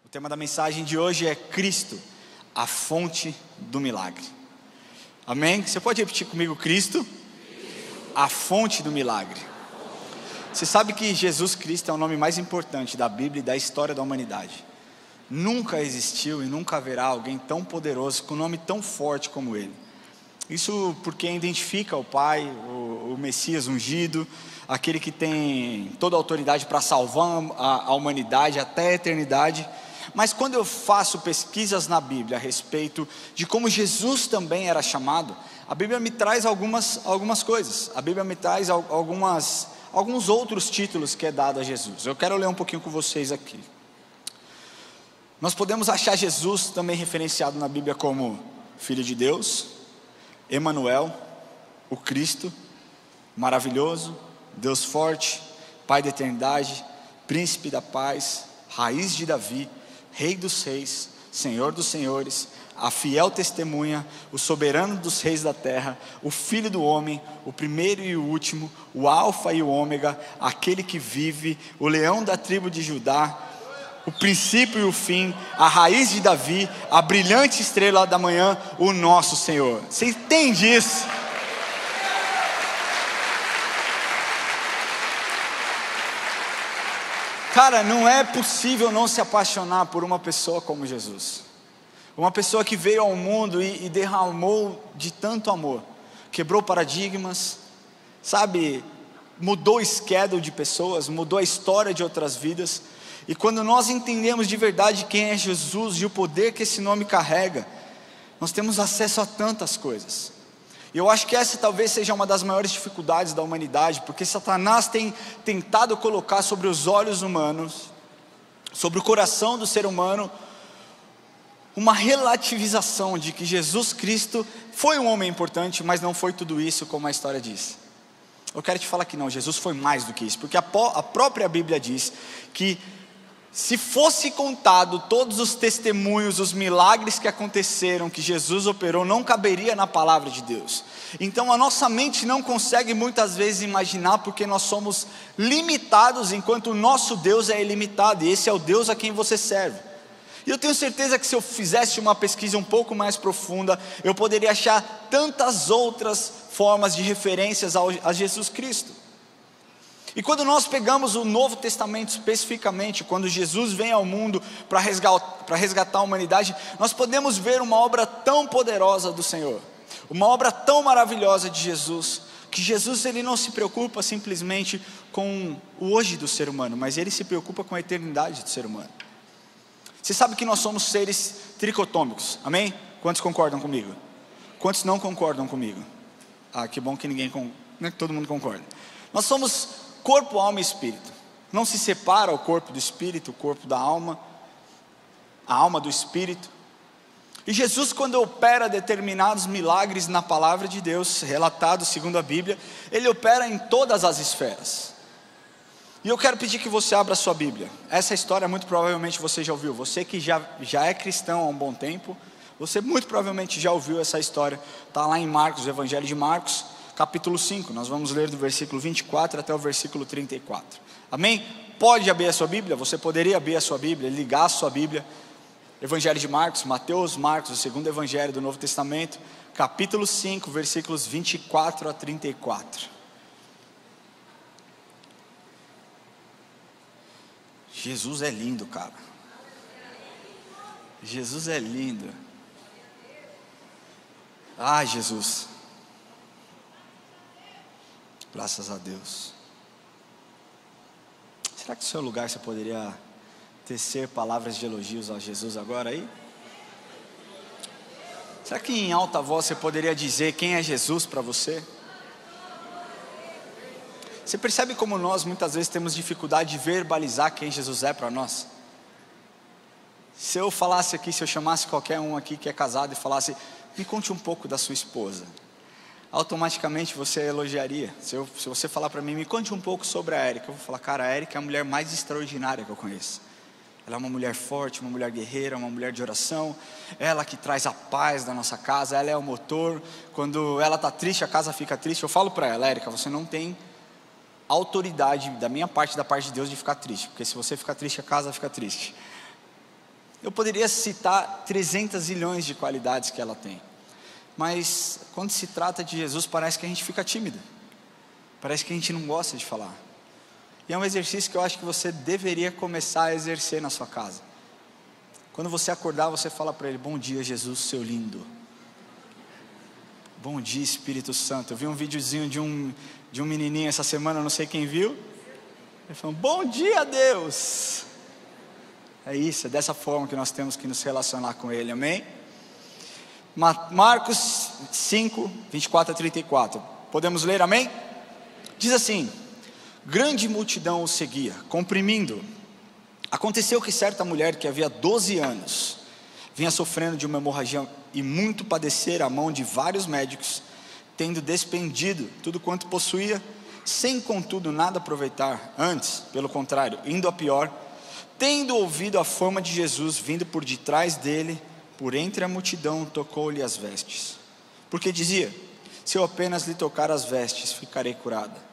O tema da mensagem de hoje é Cristo, a fonte do milagre. Amém? Você pode repetir comigo? Cristo, a fonte do milagre. Você sabe que Jesus Cristo é o nome mais importante da Bíblia e da história da humanidade. Nunca existiu e nunca haverá alguém tão poderoso, com um nome tão forte como Ele. Isso porque identifica o Pai, o Messias ungido, aquele que tem toda a autoridade para salvar a humanidade até a eternidade. Mas quando eu faço pesquisas na Bíblia a respeito de como Jesus também era chamado, a Bíblia me traz algumas coisas. A Bíblia me traz alguns outros títulos que é dado a Jesus. Eu quero ler um pouquinho com vocês aqui. Nós podemos achar Jesus também referenciado na Bíblia como Filho de Deus, Emanuel, o Cristo, maravilhoso, Deus forte, Pai da eternidade, Príncipe da paz, Raiz de Davi, Rei dos reis, Senhor dos senhores, a fiel testemunha, o soberano dos reis da terra, o Filho do homem, o primeiro e o último, o Alfa e o Ômega, aquele que vive, o leão da tribo de Judá, o princípio e o fim, a raiz de Davi, a brilhante estrela da manhã, o nosso Senhor. Você entende isso? Cara, não é possível não se apaixonar por uma pessoa como Jesus. Uma pessoa que veio ao mundo e derramou de tanto amor, quebrou paradigmas, sabe, mudou o schedule de pessoas, mudou a história de outras vidas. E quando nós entendemos de verdade quem é Jesus e o poder que esse nome carrega, nós temos acesso a tantas coisas. E eu acho que essa talvez seja uma das maiores dificuldades da humanidade, porque Satanás tem tentado colocar sobre os olhos humanos, sobre o coração do ser humano, uma relativização de que Jesus Cristo foi um homem importante, mas não foi tudo isso como a história diz. Eu quero te falar que não, Jesus foi mais do que isso, porque a própria Bíblia diz que se fosse contado todos os testemunhos, os milagres que aconteceram, que Jesus operou, não caberia na palavra de Deus. Então a nossa mente não consegue muitas vezes imaginar, porque nós somos limitados, enquanto o nosso Deus é ilimitado, e esse é o Deus a quem você serve. E eu tenho certeza que se eu fizesse uma pesquisa um pouco mais profunda, eu poderia achar tantas outras formas de referências a Jesus Cristo. E quando nós pegamos o Novo Testamento especificamente, quando Jesus vem ao mundo para resgatar a humanidade, nós podemos ver uma obra tão poderosa do Senhor, uma obra tão maravilhosa de Jesus, que Jesus ele não se preocupa simplesmente com o hoje do ser humano, mas ele se preocupa com a eternidade do ser humano. Você sabe que nós somos seres tricotômicos, amém? Quantos concordam comigo? Quantos não concordam comigo? Ah, que bom que não é que todo mundo concorda. Nós somos corpo, alma e espírito. Não se separa o corpo do espírito, o corpo da alma, a alma do espírito. E Jesus, quando opera determinados milagres na palavra de Deus, relatados segundo a Bíblia, Ele opera em todas as esferas. E eu quero pedir que você abra a sua Bíblia. Essa história muito provavelmente você já ouviu. Você que já é cristão há um bom tempo, você muito provavelmente já ouviu essa história. Está lá em Marcos, o Evangelho de Marcos, capítulo 5, nós vamos ler do versículo 24 até o versículo 34, amém? Pode abrir a sua Bíblia, você poderia abrir a sua Bíblia, ligar a sua Bíblia, Evangelho de Marcos, Marcos, o segundo Evangelho do Novo Testamento, capítulo 5, versículos 24 a 34, Jesus é lindo, cara, Jesus é lindo, Jesus, graças a Deus. Será que no seu lugar você poderia tecer palavras de elogios a Jesus agora aí? Será que em alta voz você poderia dizer quem é Jesus para você? Você percebe como nós muitas vezes temos dificuldade de verbalizar quem Jesus é para nós? Se eu falasse aqui, se eu chamasse qualquer um aqui que é casado e falasse, me conte um pouco da sua esposa, automaticamente você elogiaria. Se você falar para mim, me conte um pouco sobre a Érica, eu vou falar, cara, a Érica é a mulher mais extraordinária que eu conheço. Ela é uma mulher forte, uma mulher guerreira, uma mulher de oração, ela que traz a paz da nossa casa, ela é o motor, quando ela está triste, a casa fica triste. Eu falo para ela, Érica, você não tem autoridade da minha parte, da parte de Deus, de ficar triste, porque se você ficar triste, a casa fica triste. Eu poderia citar 300 zilhões de qualidades que ela tem, mas quando se trata de Jesus, parece que a gente fica tímido, parece que a gente não gosta de falar. E é um exercício que eu acho que você deveria começar a exercer na sua casa. Quando você acordar, você fala para ele: bom dia, Jesus, seu lindo. Bom dia, Espírito Santo. Eu vi um videozinho de um menininho essa semana, não sei quem viu. Ele falou: bom dia, Deus. É isso, é dessa forma que nós temos que nos relacionar com ele, amém? Marcos 5, 24 a 34. Podemos ler, amém? Diz assim: grande multidão o seguia, comprimindo. Aconteceu que certa mulher que havia 12 anos vinha sofrendo de uma hemorragia e muito padecer à mão de vários médicos, tendo despendido tudo quanto possuía, sem contudo nada aproveitar, antes, pelo contrário, indo a pior, tendo ouvido a fama de Jesus vindo por detrás dele, por entre a multidão, tocou-lhe as vestes, porque dizia: se eu apenas lhe tocar as vestes, ficarei curada.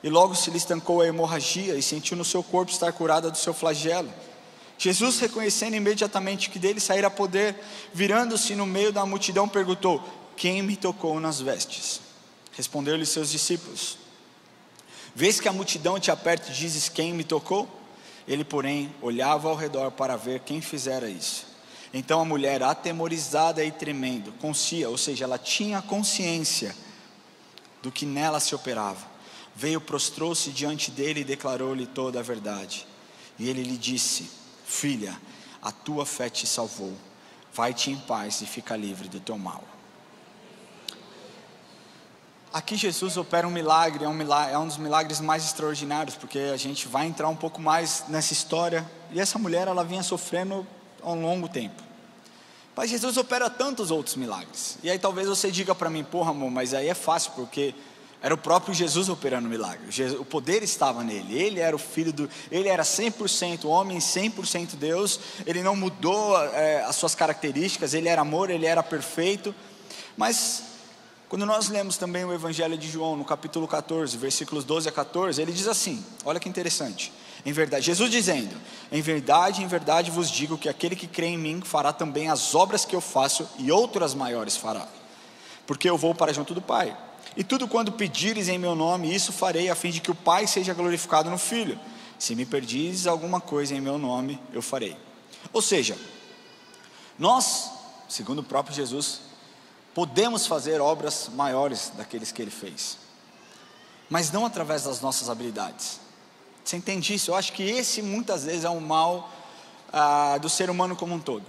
E logo se lhe estancou a hemorragia, e sentiu no seu corpo estar curada do seu flagelo. Jesus, reconhecendo imediatamente que dele saíra poder, virando-se no meio da multidão, perguntou: quem me tocou nas vestes? Responderam-lhe seus discípulos: vês que a multidão te aperta e dizes: quem me tocou? Ele, porém, olhava ao redor para ver quem fizera isso. Então a mulher, atemorizada e tremendo, ou seja, ela tinha consciência do que nela se operava, veio, prostrou-se diante dele e declarou-lhe toda a verdade. E ele lhe disse: filha, a tua fé te salvou, vai-te em paz e fica livre do teu mal. Aqui Jesus opera um milagre, é um dos milagres mais extraordinários, porque a gente vai entrar um pouco mais nessa história. E essa mulher, ela vinha sofrendo há um longo tempo, mas Jesus opera tantos outros milagres. E aí talvez você diga para mim: porra, amor, mas aí é fácil, porque era o próprio Jesus operando o milagre. O poder estava nele. Ele era o filho ele era 100% homem, 100% Deus. Ele não mudou as suas características. Ele era amor, ele era perfeito. Mas quando nós lemos também o Evangelho de João, no capítulo 14, versículos 12 a 14, ele diz assim: olha que interessante. Em verdade, Jesus dizendo: em verdade vos digo que aquele que crê em mim fará também as obras que eu faço, e outras maiores fará, porque eu vou para junto do Pai. E tudo quando pedires em meu nome, isso farei, a fim de que o Pai seja glorificado no Filho. Se me pedires alguma coisa em meu nome, eu farei. Ou seja, nós, segundo o próprio Jesus, podemos fazer obras maiores daqueles que ele fez, mas não através das nossas habilidades. Você entende isso? Eu acho que esse muitas vezes é um mal do ser humano como um todo.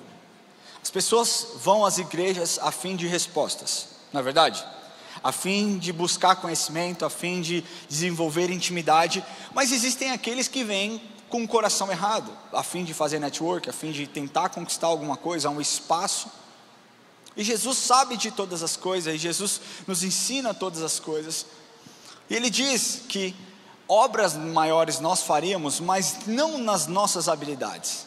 As pessoas vão às igrejas a fim de respostas, não é verdade? A fim de buscar conhecimento, a fim de desenvolver intimidade, mas existem aqueles que vêm com o coração errado, a fim de fazer network, a fim de tentar conquistar alguma coisa, um espaço. E Jesus sabe de todas as coisas, e Jesus nos ensina todas as coisas. E ele diz que obras maiores nós faríamos, mas não nas nossas habilidades,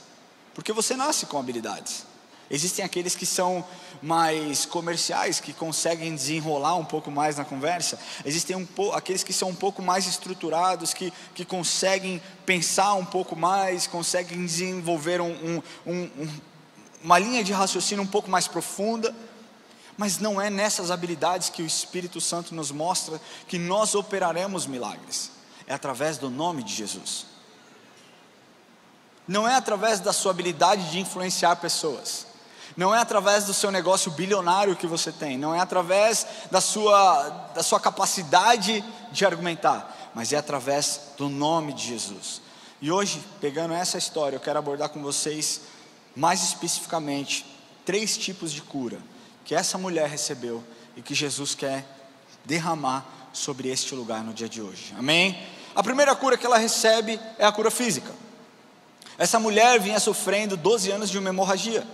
porque você nasce com habilidades. Existem aqueles que são mais comerciais, que conseguem desenrolar um pouco mais na conversa. Existem aqueles que são um pouco mais estruturados, que conseguem pensar um pouco mais, conseguem desenvolver uma linha de raciocínio um pouco mais profunda. Mas não é nessas habilidades que o Espírito Santo nos mostra que nós operaremos milagres. É através do nome de Jesus. Não é através da sua habilidade de influenciar pessoas. Não é através do seu negócio bilionário que você tem. Não é através da sua capacidade de argumentar. Mas é através do nome de Jesus. E hoje, pegando essa história, eu quero abordar com vocês, mais especificamente, 3 tipos de cura que essa mulher recebeu e que Jesus quer derramar sobre este lugar no dia de hoje. Amém? A primeira cura que ela recebe é a cura física. Essa mulher vinha sofrendo 12 anos de uma hemorragia.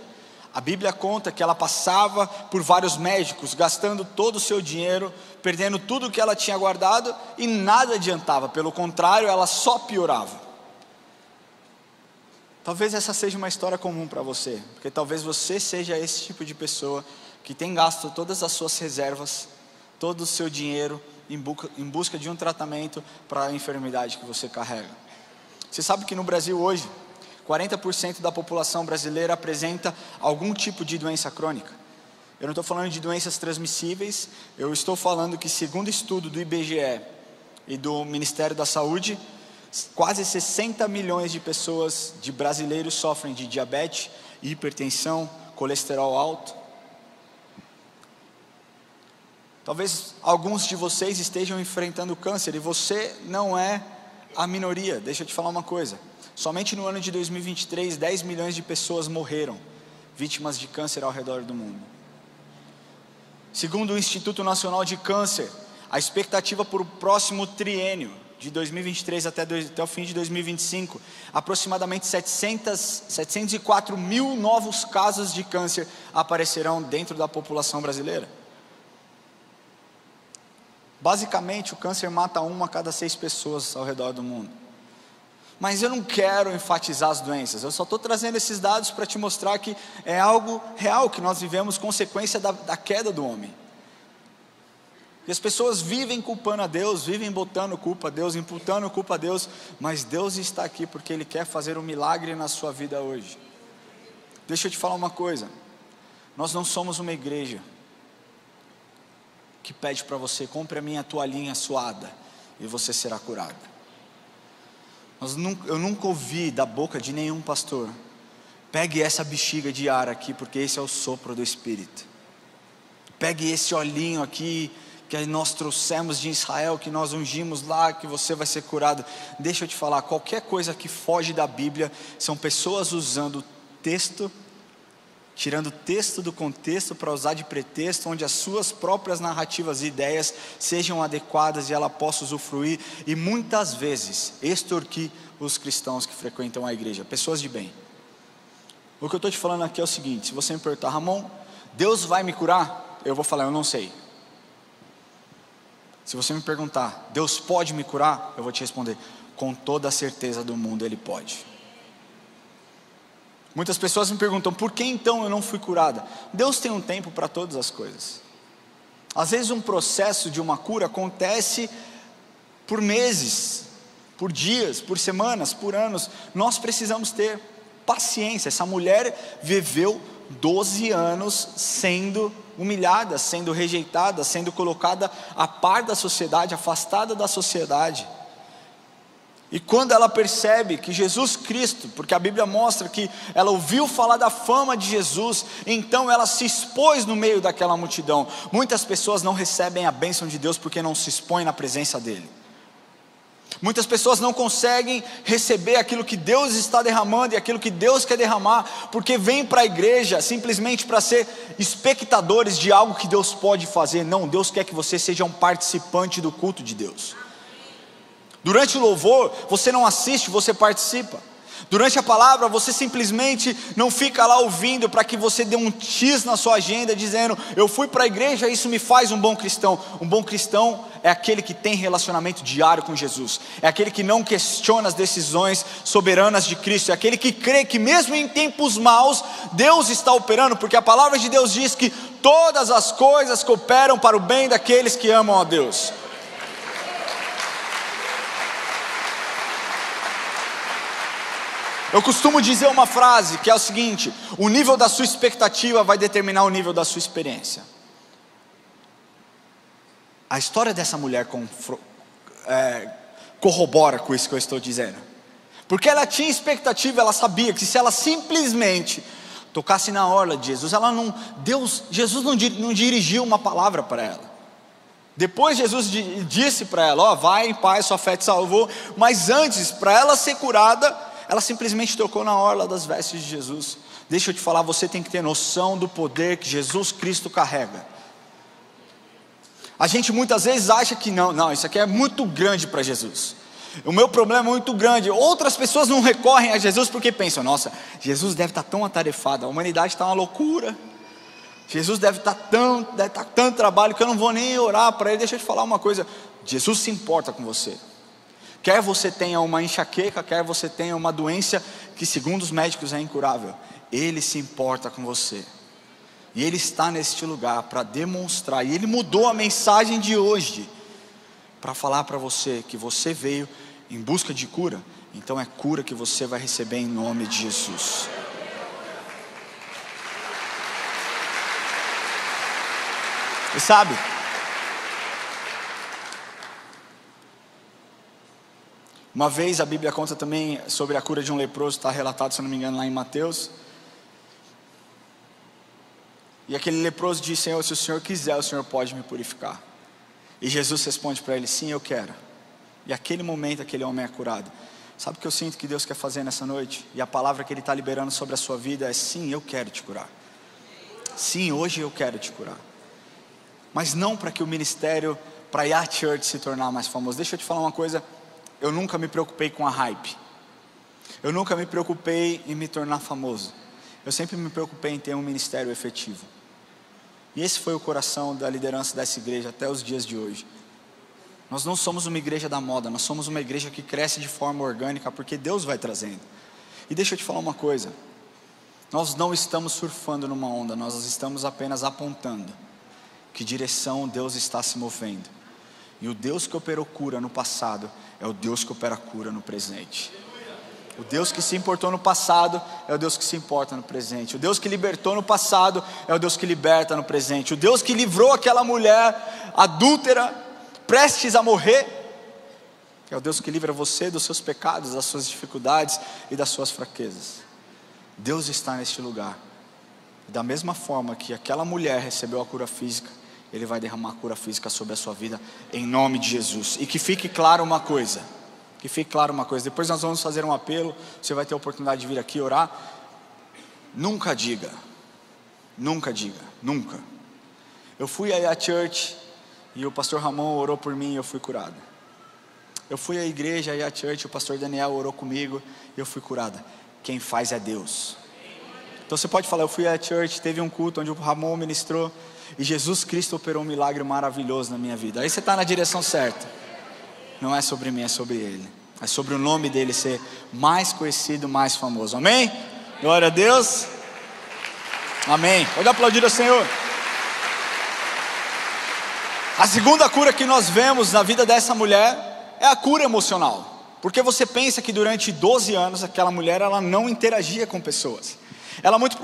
A Bíblia conta que ela passava por vários médicos, gastando todo o seu dinheiro, perdendo tudo que ela tinha guardado, e nada adiantava, pelo contrário, ela só piorava. Talvez essa seja uma história comum para você, porque talvez você seja esse tipo de pessoa que tem gasto todas as suas reservas, todo o seu dinheiro em busca de um tratamento para a enfermidade que você carrega. Você sabe que no Brasil hoje, 40% da população brasileira apresenta algum tipo de doença crônica. Eu não estou falando de doenças transmissíveis, eu estou falando que, segundo estudo do IBGE e do Ministério da Saúde, quase 60 milhões de pessoas, de brasileiros, sofrem de diabetes, hipertensão, colesterol alto. Talvez alguns de vocês estejam enfrentando câncer e você não é a minoria. Deixa eu te falar uma coisa. Somente no ano de 2023, 10 milhões de pessoas morreram vítimas de câncer ao redor do mundo. Segundo o Instituto Nacional de Câncer, a expectativa para o próximo triênio, de 2023 até o fim de 2025, aproximadamente 704 mil novos casos de câncer aparecerão dentro da população brasileira. Basicamente, o câncer mata 1 a cada 6 pessoas ao redor do mundo. Mas eu não quero enfatizar as doenças, eu só estou trazendo esses dados para te mostrar que é algo real, que nós vivemos consequência da queda do homem. E as pessoas vivem culpando a Deus, vivem botando culpa a Deus, imputando culpa a Deus, mas Deus está aqui porque Ele quer fazer um milagre na sua vida hoje. Deixa eu te falar uma coisa, nós não somos uma igreja que pede para você: compre a minha toalhinha suada e você será curado. Eu nunca ouvi da boca de nenhum pastor: pegue essa bexiga de ar aqui, porque esse é o sopro do Espírito. Pegue esse olhinho aqui, que nós trouxemos de Israel, que nós ungimos lá, que você vai ser curado. Deixa eu te falar, qualquer coisa que foge da Bíblia, são pessoas usando texto, tirando texto do contexto para usar de pretexto, onde as suas próprias narrativas e ideias sejam adequadas e ela possa usufruir, e muitas vezes extorquir os cristãos que frequentam a igreja, pessoas de bem. O que eu estou te falando aqui é o seguinte: se você me perguntar: Ramon, Deus vai me curar? Eu vou falar: eu não sei. Se você me perguntar: Deus pode me curar? Eu vou te responder: com toda a certeza do mundo Ele pode. Muitas pessoas me perguntam: por que então eu não fui curada? Deus tem um tempo para todas as coisas. Às vezes um processo de uma cura acontece por meses, por dias, por semanas, por anos. Nós precisamos ter paciência. Essa mulher viveu 12 anos sendo humilhada, sendo rejeitada, sendo colocada a par da sociedade, afastada da sociedade. E quando ela percebe que Jesus Cristo, porque a Bíblia mostra que ela ouviu falar da fama de Jesus, então ela se expôs no meio daquela multidão. Muitas pessoas não recebem a bênção de Deus porque não se expõem na presença dEle. Muitas pessoas não conseguem receber aquilo que Deus está derramando e aquilo que Deus quer derramar, porque vêm para a igreja simplesmente para ser espectadores de algo que Deus pode fazer. Não, Deus quer que você seja um participante do culto de Deus. Durante o louvor, você não assiste, você participa. Durante a palavra, você simplesmente não fica lá ouvindo para que você dê um X na sua agenda dizendo: eu fui para a igreja, isso me faz um bom cristão. Um bom cristão é aquele que tem relacionamento diário com Jesus, é aquele que não questiona as decisões soberanas de Cristo, é aquele que crê que mesmo em tempos maus, Deus está operando, porque a palavra de Deus diz que todas as coisas cooperam para o bem daqueles que amam a Deus. Eu costumo dizer uma frase que é o seguinte: o nível da sua expectativa vai determinar o nível da sua experiência. A história dessa mulher corrobora com isso que eu estou dizendo, porque ela tinha expectativa, ela sabia que se ela simplesmente tocasse na orla de Jesus, Jesus não dirigiu uma palavra para ela. Depois Jesus disse para ela: ó, vai em paz, sua fé te salvou. Mas antes, para ela ser curada, ela simplesmente tocou na orla das vestes de Jesus. Deixa eu te falar, você tem que ter noção do poder que Jesus Cristo carrega. A gente muitas vezes acha que não, isso aqui é muito grande para Jesus. O meu problema é muito grande. Outras pessoas não recorrem a Jesus porque pensam: nossa, Jesus deve estar tão atarefado, a humanidade está uma loucura. Jesus deve estar tanto trabalho que eu não vou nem orar para Ele. Deixa eu te falar uma coisa: Jesus se importa com você. Quer você tenha uma enxaqueca, quer você tenha uma doença que segundo os médicos é incurável, Ele se importa com você. E Ele está neste lugar para demonstrar. E Ele mudou a mensagem de hoje para falar para você que você veio em busca de cura, Então é cura que você vai receber em nome de Jesus. E sabe, uma vez a Bíblia conta também sobre a cura de um leproso, está relatado, se não me engano, lá em Mateus. E aquele leproso disse: Senhor, se o Senhor quiser, o Senhor pode me purificar. E Jesus responde para ele: sim, eu quero. E aquele momento aquele homem é curado. Sabe o que eu sinto que Deus quer fazer nessa noite? E a palavra que Ele está liberando sobre a sua vida é: sim, eu quero te curar. Sim, hoje eu quero te curar. Mas não para que o ministério, para a Yacht Church se tornar mais famoso. Deixa eu te falar uma coisa, eu nunca me preocupei com a hype. Eu nunca me preocupei em me tornar famoso. Eu sempre me preocupei em ter um ministério efetivo. E esse foi o coração da liderança dessa igreja até os dias de hoje. Nós não somos uma igreja da moda, nós somos uma igreja que cresce de forma orgânica, porque Deus vai trazendo. E deixa eu te falar uma coisa, nós não estamos surfando numa onda, nós estamos apenas apontando que direção Deus está se movendo. E o Deus que operou cura no passado é o Deus que opera cura no presente. O Deus que se importou no passado é o Deus que se importa no presente. O Deus que libertou no passado é o Deus que liberta no presente. O Deus que livrou aquela mulher adúltera, prestes a morrer, é o Deus que livra você dos seus pecados, das suas dificuldades e das suas fraquezas. Deus está neste lugar. Da mesma forma que aquela mulher recebeu a cura física, Ele vai derramar a cura física sobre a sua vida, em nome de Jesus. E que fique claro uma coisa, depois nós vamos fazer um apelo, você vai ter a oportunidade de vir aqui orar. Nunca diga, nunca. Eu fui aí à church e o pastor Ramon orou por mim e eu fui curado. Eu fui à igreja aí à church, o pastor Daniel orou comigo e eu fui curada. Quem faz é Deus. Então você pode falar: eu fui à church, teve um culto onde o Ramon ministrou e Jesus Cristo operou um milagre maravilhoso na minha vida. Aí você está na direção certa. Não é sobre mim, é sobre Ele. É sobre o nome dEle ser mais conhecido, mais famoso. Amém? Glória a Deus. Amém. Pode aplaudir ao Senhor. A segunda cura que nós vemos na vida dessa mulher é a cura emocional. Porque você pensa que durante 12 anos aquela mulher ela não interagia com pessoas. Ela muito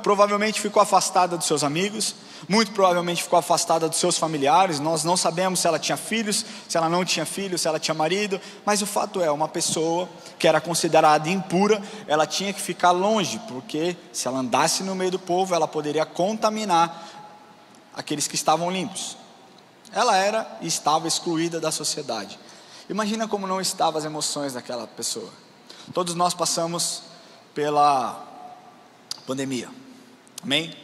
provavelmente ficou afastada dos seus amigos, muito provavelmente ficou afastada dos seus familiares. Nós não sabemos se ela tinha filhos, se ela não tinha filhos, se ela tinha marido. Mas o fato é, uma pessoa que era considerada impura, ela tinha que ficar longe, porque se ela andasse no meio do povo, ela poderia contaminar aqueles que estavam limpos. Ela era e estava excluída da sociedade. Imagina como não estavam as emoções daquela pessoa. Todos nós passamos pela pandemia. Amém?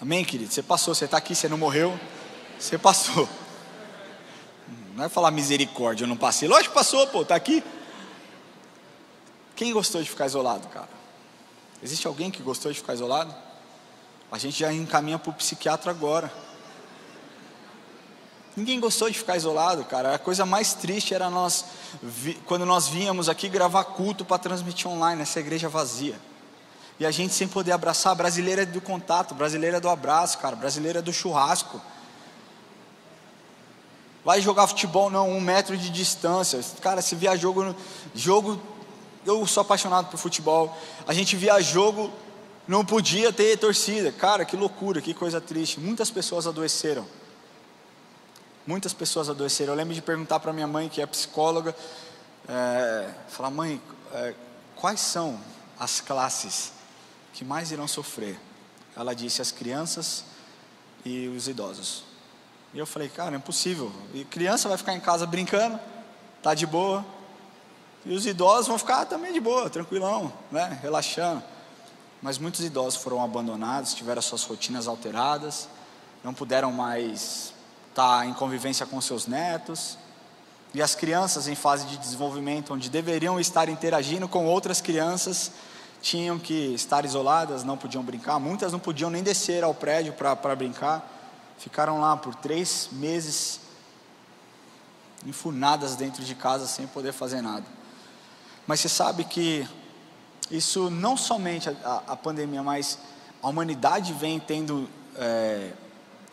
Amém, querido? Você passou, você está aqui, você não morreu. Você passou. Não é falar misericórdia, eu não passei. Lógico que passou, pô, está aqui. Quem gostou de ficar isolado, cara? Existe alguém que gostou de ficar isolado? A gente já encaminha para o psiquiatra agora. Ninguém gostou de ficar isolado, cara. A coisa mais triste era quando nós vínhamos aqui gravar culto para transmitir online, essa igreja vazia. E a gente sem poder abraçar. Brasileira é do contato, brasileira é do abraço, cara. Brasileira é do churrasco. Vai jogar futebol não, 1 metro de distância. Cara, se via jogo, eu sou apaixonado por futebol. A gente via jogo, não podia ter torcida. Cara, que loucura, que coisa triste. Muitas pessoas adoeceram. Eu lembro de perguntar para minha mãe, que é psicóloga, falar: mãe, quais são as classes que mais irão sofrer? Ela disse: as crianças e os idosos. E eu falei: cara, é impossível. E criança vai ficar em casa brincando, tá de boa. E os idosos vão ficar também de boa, tranquilão, né, relaxando. Mas muitos idosos foram abandonados, tiveram suas rotinas alteradas, não puderam mais estar em convivência com seus netos. E as crianças em fase de desenvolvimento, onde deveriam estar interagindo com outras crianças, tinham que estar isoladas, não podiam brincar. Muitas não podiam nem descer ao prédio para brincar. Ficaram lá por 3 meses, enfunadas dentro de casa, sem poder fazer nada. Mas você sabe que isso não somente a pandemia, mas a humanidade vem tendo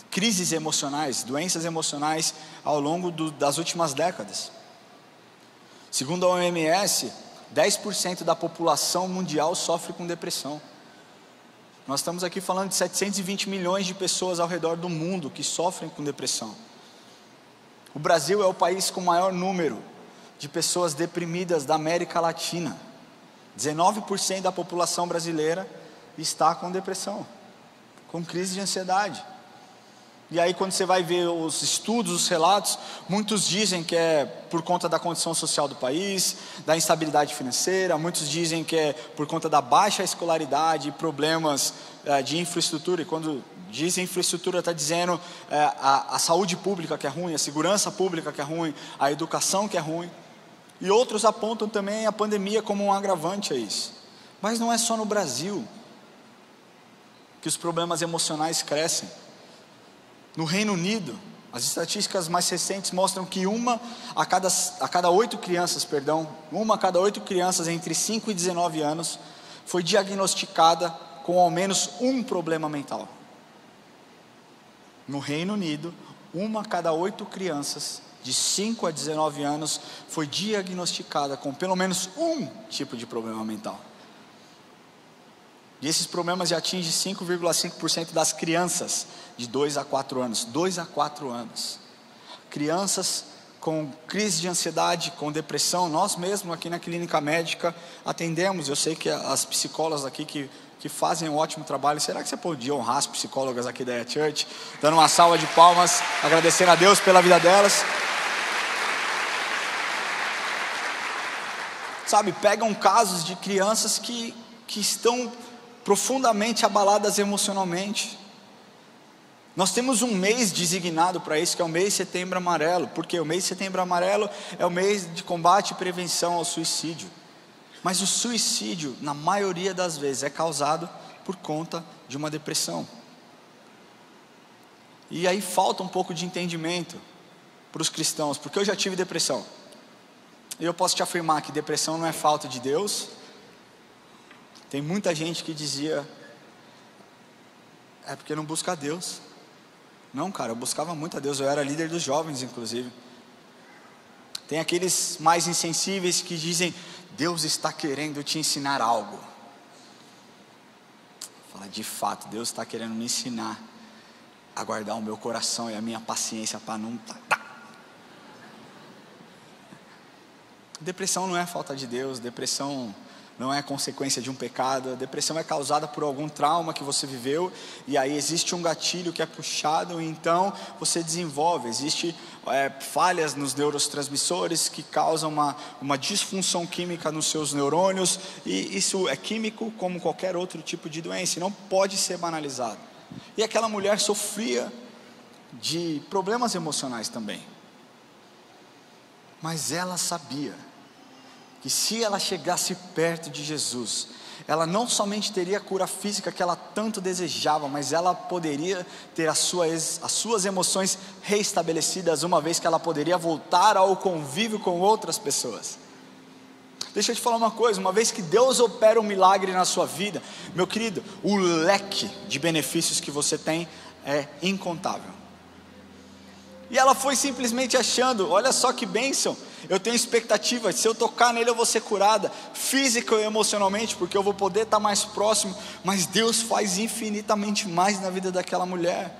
crises emocionais, doenças emocionais ao longo das últimas décadas. Segundo a OMS, 10% da população mundial sofre com depressão. Nós estamos aqui falando de 720 milhões de pessoas ao redor do mundo que sofrem com depressão. O Brasil é o país com o maior número de pessoas deprimidas da América Latina. 19% da população brasileira está com depressão, com crise de ansiedade. E aí quando você vai ver os estudos, os relatos, muitos dizem que é por conta da condição social do país, da instabilidade financeira, muitos dizem que é por conta da baixa escolaridade, problemas de infraestrutura, e quando diz infraestrutura está dizendo a saúde pública que é ruim, a segurança pública que é ruim, a educação que é ruim, e outros apontam também a pandemia como um agravante a isso. Mas não é só no Brasil que os problemas emocionais crescem. No Reino Unido, as estatísticas mais recentes mostram que uma a cada 8 crianças entre 5 e 19 anos foi diagnosticada com ao menos um problema mental. No Reino Unido, uma a cada 8 crianças de 5 a 19 anos foi diagnosticada com pelo menos um tipo de problema mental. E esses problemas já atingem 5,5% das crianças de 2 a 4 anos. 2 a 4 anos. Crianças com crise de ansiedade, com depressão. Nós mesmos aqui na clínica médica atendemos. Eu sei que as psicólogas aqui que fazem um ótimo trabalho. Será que você podia honrar as psicólogas aqui da EA Church? Dando uma salva de palmas, agradecendo a Deus pela vida delas. Sabe, pegam casos de crianças que estão profundamente abaladas emocionalmente. Nós temos um mês designado para isso, que é o mês de Setembro Amarelo, porque o mês de Setembro Amarelo é o mês de combate e prevenção ao suicídio. Mas o suicídio, na maioria das vezes, é causado por conta de uma depressão. E aí falta um pouco de entendimento para os cristãos, porque eu já tive depressão. E eu posso te afirmar que depressão não é falta de Deus. Tem muita gente que dizia, é porque não busca a Deus. Não, cara, eu buscava muito a Deus, eu era líder dos jovens, inclusive. Tem aqueles mais insensíveis que dizem, Deus está querendo te ensinar algo. Fala, de fato, Deus está querendo me ensinar a guardar o meu coração e a minha paciência para não... Depressão não é falta de Deus, depressão não é consequência de um pecado. A depressão é causada por algum trauma que você viveu, e aí existe um gatilho que é puxado, e então você desenvolve, existe falhas nos neurotransmissores que causam uma disfunção química nos seus neurônios, e isso é químico como qualquer outro tipo de doença, e não pode ser banalizado. E aquela mulher sofria de problemas emocionais também, mas ela sabia que se ela chegasse perto de Jesus, ela não somente teria a cura física que ela tanto desejava, mas ela poderia ter as suas emoções reestabelecidas, uma vez que ela poderia voltar ao convívio com outras pessoas. Deixa eu te falar uma coisa, uma vez que Deus opera um milagre na sua vida, meu querido, o leque de benefícios que você tem é incontável. E ela foi simplesmente achando, olha só que bênção, eu tenho expectativa, se eu tocar nele eu vou ser curada, física e emocionalmente, porque eu vou poder estar mais próximo, mas Deus faz infinitamente mais na vida daquela mulher.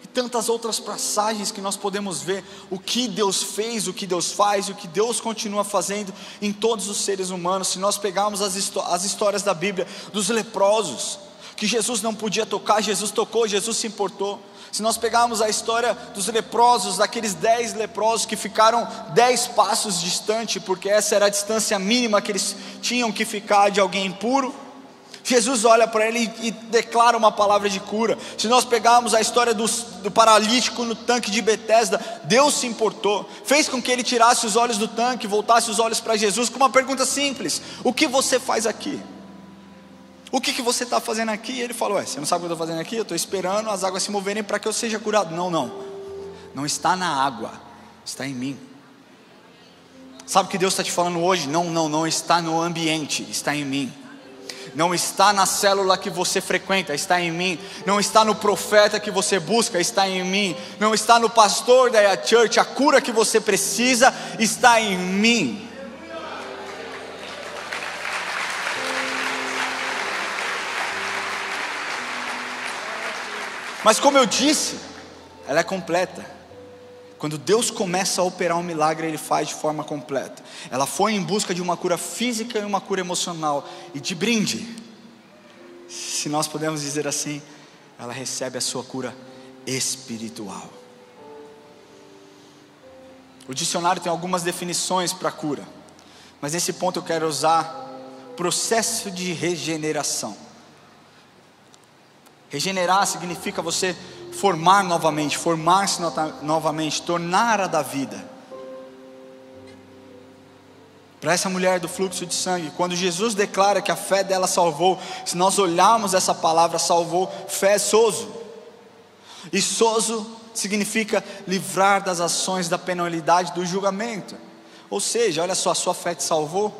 E tantas outras passagens que nós podemos ver, o que Deus fez, o que Deus faz, o que Deus continua fazendo em todos os seres humanos. Se nós pegarmos as histórias da Bíblia, dos leprosos, que Jesus não podia tocar, Jesus tocou, Jesus se importou. Se nós pegarmos a história dos leprosos, daqueles 10 leprosos que ficaram 10 passos distante, porque essa era a distância mínima que eles tinham que ficar de alguém impuro, Jesus olha para ele e declara uma palavra de cura. Se nós pegarmos a história do paralítico no tanque de Betesda, Deus se importou, fez com que ele tirasse os olhos do tanque, voltasse os olhos para Jesus, com uma pergunta simples: o que você faz aqui? O que você está fazendo aqui? E ele falou, você não sabe o que eu estou fazendo aqui? Eu estou esperando as águas se moverem para que eu seja curado. Não está na água, está em mim. Sabe o que Deus está te falando hoje? Não está no ambiente, está em mim. Não está na célula que você frequenta, está em mim. Não está no profeta que você busca, está em mim. Não está no pastor da Aya Church. A cura que você precisa está em mim. Mas como eu disse, ela é completa. Quando Deus começa a operar um milagre, Ele faz de forma completa. Ela foi em busca de uma cura física e uma cura emocional. E de brinde, se nós podemos dizer assim, ela recebe a sua cura espiritual. O dicionário tem algumas definições para cura, mas nesse ponto eu quero usar processo de regeneração. Regenerar significa você formar novamente, formar-se novamente, tornar a da vida. Para essa mulher do fluxo de sangue, quando Jesus declara que a fé dela salvou, se nós olharmos essa palavra salvou, fé é sozo. E sozo significa livrar das ações da penalidade do julgamento. Ou seja, olha só, a sua fé te salvou,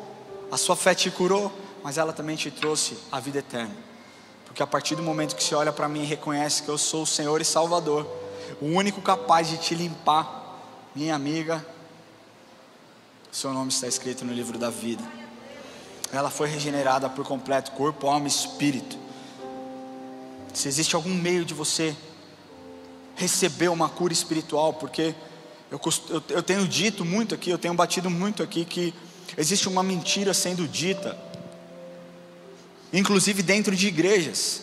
a sua fé te curou, mas ela também te trouxe a vida eterna. Porque a partir do momento que você olha para mim e reconhece que eu sou o Senhor e Salvador, o único capaz de te limpar, minha amiga, seu nome está escrito no livro da vida. Ela foi regenerada por completo, corpo, alma e espírito. Se existe algum meio de você receber uma cura espiritual, porque eu tenho dito muito aqui, eu tenho batido muito aqui, que existe uma mentira sendo dita, inclusive dentro de igrejas,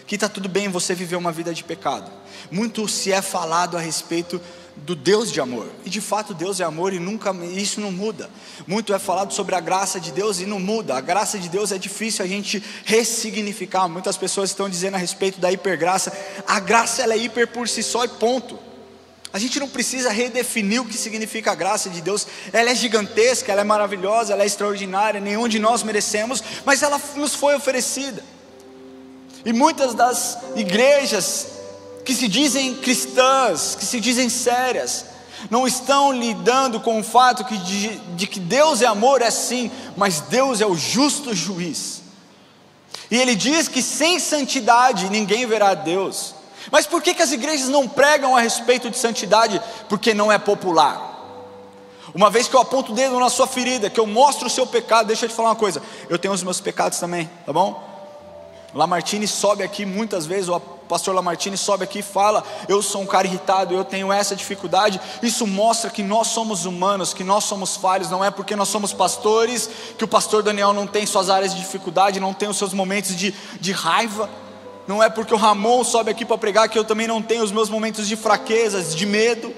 que está tudo bem você viver uma vida de pecado. Muito se é falado a respeito do Deus de amor, e de fato Deus é amor, e isso não muda. Muito é falado sobre a graça de Deus e não muda. A graça de Deus é difícil a gente ressignificar. Muitas pessoas estão dizendo a respeito da hipergraça. A graça ela é hiper por si só e ponto. A gente não precisa redefinir o que significa a graça de Deus. Ela é gigantesca, ela é maravilhosa, ela é extraordinária, nenhum de nós merecemos, mas ela nos foi oferecida. E muitas das igrejas que se dizem cristãs, que se dizem sérias, não estão lidando com o fato de que Deus é amor, é sim, mas Deus é o justo juiz. E Ele diz que sem santidade ninguém verá Deus. Mas por que as igrejas não pregam a respeito de santidade? Porque não é popular. Uma vez que eu aponto o dedo na sua ferida, que eu mostro o seu pecado, deixa eu te falar uma coisa, eu tenho os meus pecados também, tá bom? Lamartine sobe aqui muitas vezes, o pastor Lamartine sobe aqui e fala, eu sou um cara irritado, eu tenho essa dificuldade. Isso mostra que nós somos humanos, que nós somos falhos. Não é porque nós somos pastores, que o pastor Daniel não tem suas áreas de dificuldade, não tem os seus momentos de raiva. Não é porque o Ramon sobe aqui para pregar que eu também não tenho os meus momentos de fraquezas, de medo.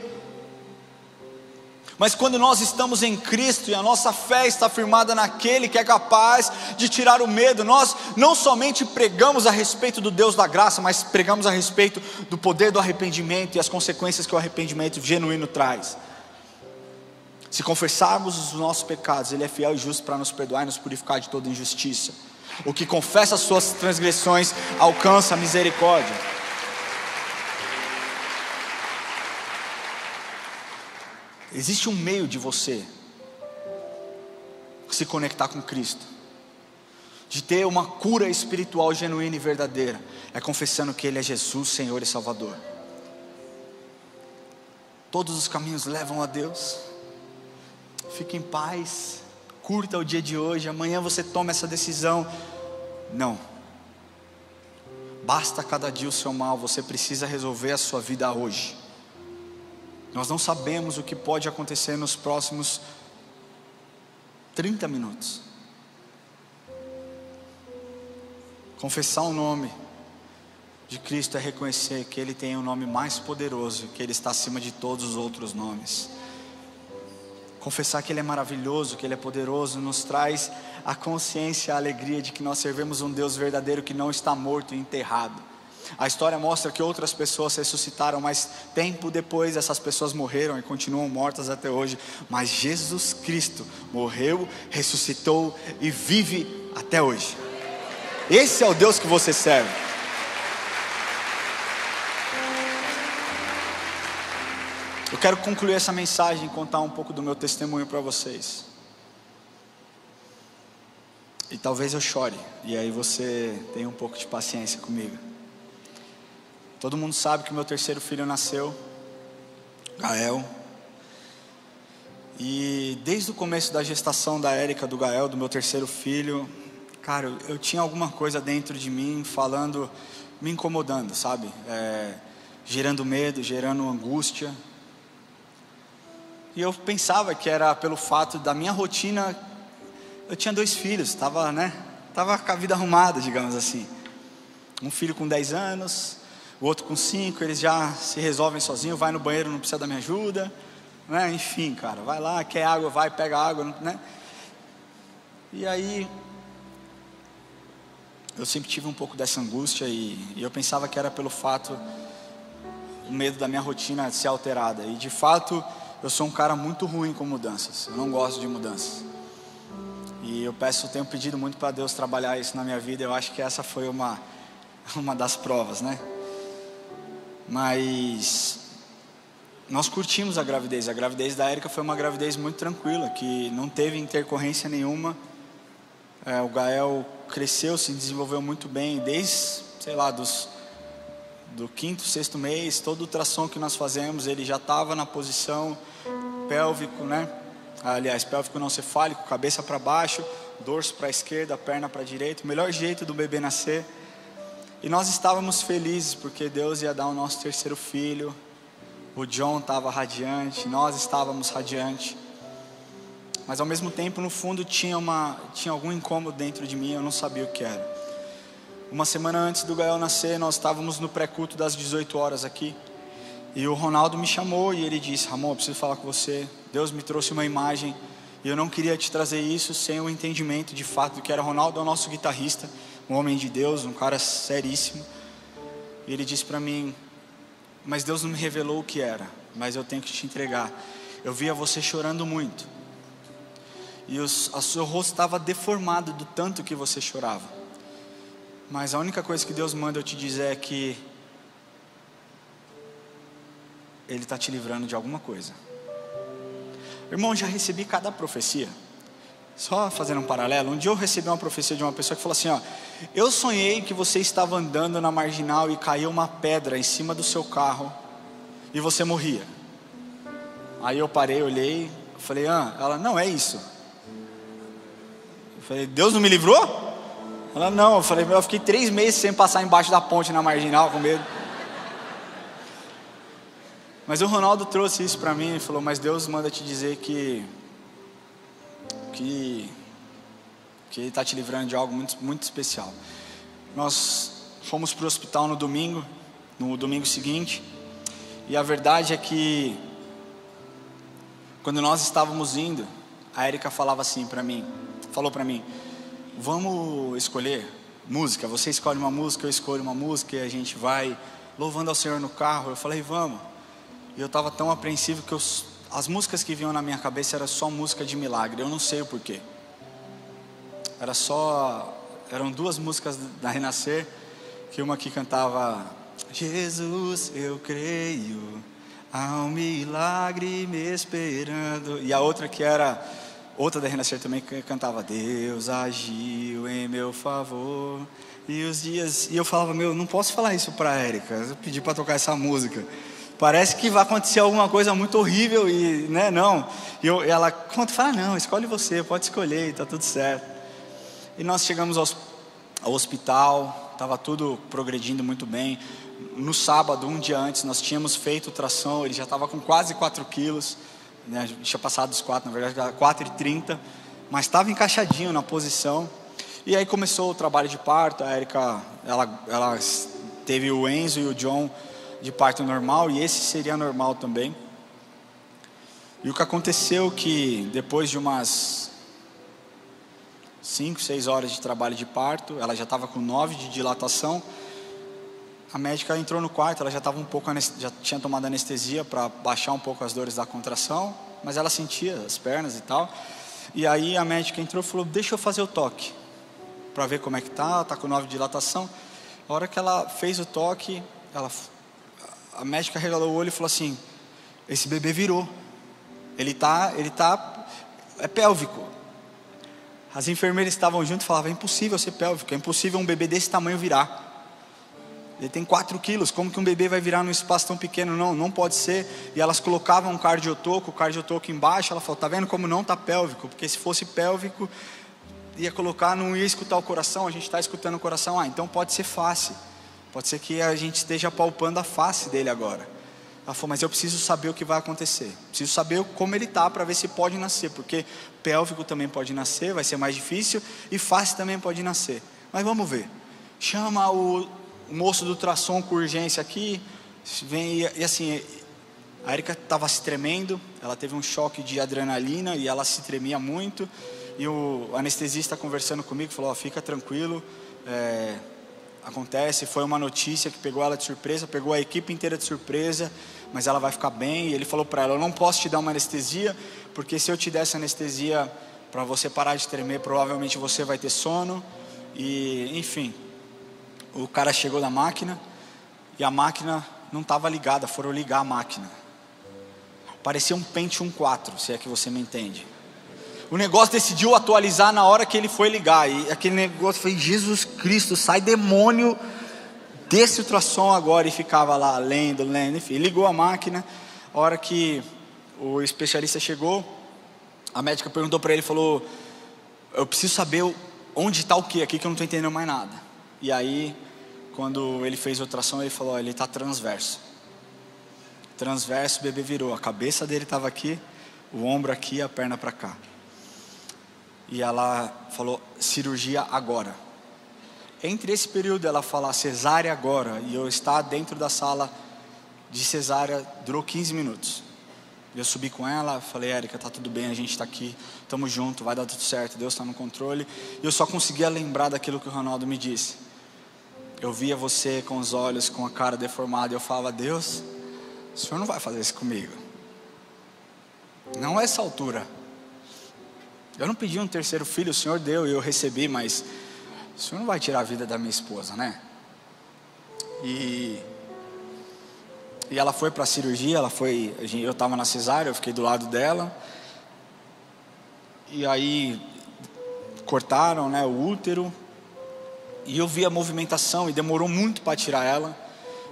Mas quando nós estamos em Cristo e a nossa fé está firmada naquele que é capaz de tirar o medo, nós não somente pregamos a respeito do Deus da graça, mas pregamos a respeito do poder do arrependimento e as consequências que o arrependimento genuíno traz. Se confessarmos os nossos pecados, Ele é fiel e justo para nos perdoar e nos purificar de toda injustiça. O que confessa as suas transgressões alcança a misericórdia. Existe um meio de você se conectar com Cristo, de ter uma cura espiritual genuína e verdadeira, é confessando que Ele é Jesus, Senhor e Salvador. Todos os caminhos levam a Deus. Fique em paz, curta o dia de hoje, amanhã você toma essa decisão. Não, basta cada dia o seu mal, você precisa resolver a sua vida hoje. Nós não sabemos o que pode acontecer nos próximos 30 minutos. Confessar o nome de Cristo é reconhecer que Ele tem um nome mais poderoso, que Ele está acima de todos os outros nomes. Confessar que Ele é maravilhoso, que Ele é poderoso, nos traz a consciência, a alegria de que nós servimos um Deus verdadeiro que não está morto e enterrado. A história mostra que outras pessoas ressuscitaram, mas tempo depois essas pessoas morreram e continuam mortas até hoje. Mas Jesus Cristo morreu, ressuscitou e vive até hoje. Esse é o Deus que você serve. Eu quero concluir essa mensagem e contar um pouco do meu testemunho para vocês. E talvez eu chore, e aí você tenha um pouco de paciência comigo. Todo mundo sabe que o meu terceiro filho nasceu, Gael. E desde o começo da gestação da Érica, do Gael, do meu terceiro filho, cara, eu tinha alguma coisa dentro de mim falando, me incomodando, sabe? Gerando medo, gerando angústia. E eu pensava que era pelo fato da minha rotina. Eu tinha 2 filhos, estava com a vida arrumada, digamos assim. Um filho com 10 anos, o outro com 5, eles já se resolvem sozinhos, vai no banheiro, não precisa da minha ajuda, né? Enfim, cara, vai lá, quer água, vai, pega água, né? E aí, eu sempre tive um pouco dessa angústia e eu pensava que era pelo fato, o medo da minha rotina ser alterada. E de fato, eu sou um cara muito ruim com mudanças, eu não gosto de mudanças. E eu tenho pedido muito para Deus trabalhar isso na minha vida. Eu acho que essa foi uma das provas, né? Mas nós curtimos a gravidez. A gravidez da Érica foi uma gravidez muito tranquila, que não teve intercorrência nenhuma. O Gael cresceu, se desenvolveu muito bem, desde, sei lá, do 5º, 6º mês, todo o ultrassom que nós fazemos, ele já estava na posição pélvico, né? Aliás, pélvico não cefálico, cabeça para baixo, dorso para a esquerda, perna para a direita, o melhor jeito do bebê nascer. E nós estávamos felizes, porque Deus ia dar o nosso terceiro filho. O John estava radiante, nós estávamos radiantes. Mas ao mesmo tempo, no fundo, tinha algum incômodo dentro de mim, eu não sabia o que era. Uma semana antes do Gael nascer, nós estávamos no pré-culto das 18 horas aqui. E o Ronaldo me chamou e ele disse: Ramon, eu preciso falar com você. Deus me trouxe uma imagem e eu não queria te trazer isso sem o entendimento de fato do que era. Ronaldo é o nosso guitarrista, um homem de Deus, um cara seríssimo. E ele disse para mim: mas Deus não me revelou o que era, mas eu tenho que te entregar. Eu via você chorando muito e o seu rosto estava deformado do tanto que você chorava. Mas a única coisa que Deus manda eu te dizer é que Ele está te livrando de alguma coisa. Irmão, já recebi cada profecia. Só fazendo um paralelo, um dia eu recebi uma profecia de uma pessoa que falou assim: eu sonhei que você estava andando na marginal e caiu uma pedra em cima do seu carro e você morria. Aí eu parei, olhei, falei: ela, não é isso. Eu falei: Deus não me livrou? Ela: não. Eu falei: eu fiquei 3 meses sem passar embaixo da ponte na marginal com medo. Mas o Ronaldo trouxe isso para mim e falou: mas Deus manda te dizer que Ele está te livrando de algo muito, muito especial. Nós fomos para o hospital no domingo seguinte, e a verdade é que quando nós estávamos indo, a Érica falou para mim: vamos escolher música, você escolhe uma música, eu escolho uma música, e a gente vai louvando ao Senhor no carro. Eu falei: vamos. E eu estava tão apreensivo que as músicas que vinham na minha cabeça era só música de milagre. Eu não sei o porquê. Eram 2 músicas da Renascer, que uma que cantava: Jesus, eu creio, há um milagre me esperando. E a outra que era outra da Renascer também, que cantava: Deus agiu em meu favor. E eu falava: não posso falar isso para a Érica. Eu pedi para tocar essa música. Parece que vai acontecer alguma coisa muito horrível e, né, não. E ela fala: não, escolhe você, pode escolher, está tudo certo. E nós chegamos ao hospital, estava tudo progredindo muito bem. No sábado, um dia antes, nós tínhamos feito ultrassom, ele já estava com quase 4 quilos, né, tinha passado dos 4, na verdade 4,30, mas estava encaixadinho na posição. E aí começou o trabalho de parto. A Érica, ela teve o Enzo e o John de parto normal, e esse seria normal também. E o que aconteceu que depois de umas 5, 6 horas de trabalho de parto, ela já estava com 9 de dilatação. A médica entrou no quarto, ela já estava já tinha tomado anestesia para baixar um pouco as dores da contração, mas ela sentia as pernas e tal. E aí a médica entrou e falou: deixa eu fazer o toque para ver como é que tá com 9 de dilatação. A hora que ela fez o toque, a médica regalou o olho e falou assim: esse bebê virou, ele tá é pélvico. As enfermeiras estavam junto e falavam: é impossível ser pélvico, é impossível um bebê desse tamanho virar. Ele tem 4 quilos, como que um bebê vai virar num espaço tão pequeno? Não pode ser. E elas colocavam um cardiotoco, o cardiotoco embaixo. Ela falou: tá vendo como não está pélvico? Porque se fosse pélvico, ia colocar, não ia escutar o coração. A gente está escutando o coração. Então pode ser face. Pode ser que a gente esteja palpando a face dele agora. Ela falou: mas eu preciso saber o que vai acontecer. Preciso saber como ele está para ver se pode nascer. Porque pélvico também pode nascer, vai ser mais difícil. E face também pode nascer. Mas vamos ver. Chama o moço do ultrassom com urgência aqui. Vem e assim, a Erika estava se tremendo. Ela teve um choque de adrenalina e ela se tremia muito. E o anestesista conversando comigo falou: fica tranquilo, acontece, foi uma notícia que pegou ela de surpresa, pegou a equipe inteira de surpresa, mas ela vai ficar bem. E ele falou para ela: eu não posso te dar uma anestesia, porque se eu te desse anestesia para você parar de tremer, provavelmente você vai ter sono. E enfim, o cara chegou da máquina e a máquina não estava ligada. Foram ligar a máquina, parecia um Pentium 4, se é que você me entende. O negócio decidiu atualizar na hora que ele foi ligar. E aquele negócio foi: Jesus Cristo, sai demônio desse ultrassom agora. E ficava lá lendo, enfim, ligou a máquina. A hora que o especialista chegou, a médica perguntou para ele, falou: eu preciso saber onde está o que aqui, que eu não estou entendendo mais nada. E aí, quando ele fez o ultrassom, ele falou: ele está transverso. Transverso, o bebê virou. A cabeça dele estava aqui, o ombro aqui, a perna para cá. E ela falou: cirurgia agora. Entre esse período ela falar cesárea agora e eu estar dentro da sala de cesárea, durou 15 minutos. Eu subi com ela, falei: Erika, tá tudo bem, a gente está aqui, estamos juntos, vai dar tudo certo, Deus está no controle. E eu só conseguia lembrar daquilo que o Ronaldo me disse. Eu via você com os olhos, com a cara deformada, e eu falava: Deus, o Senhor não vai fazer isso comigo. Não é essa altura. Eu não pedi um terceiro filho, o Senhor deu e eu recebi, mas o Senhor não vai tirar a vida da minha esposa, né? E ela foi para a cirurgia, eu estava na cesárea, eu fiquei do lado dela. E aí cortaram, né, o útero. E eu vi a movimentação e demorou muito para tirar ela,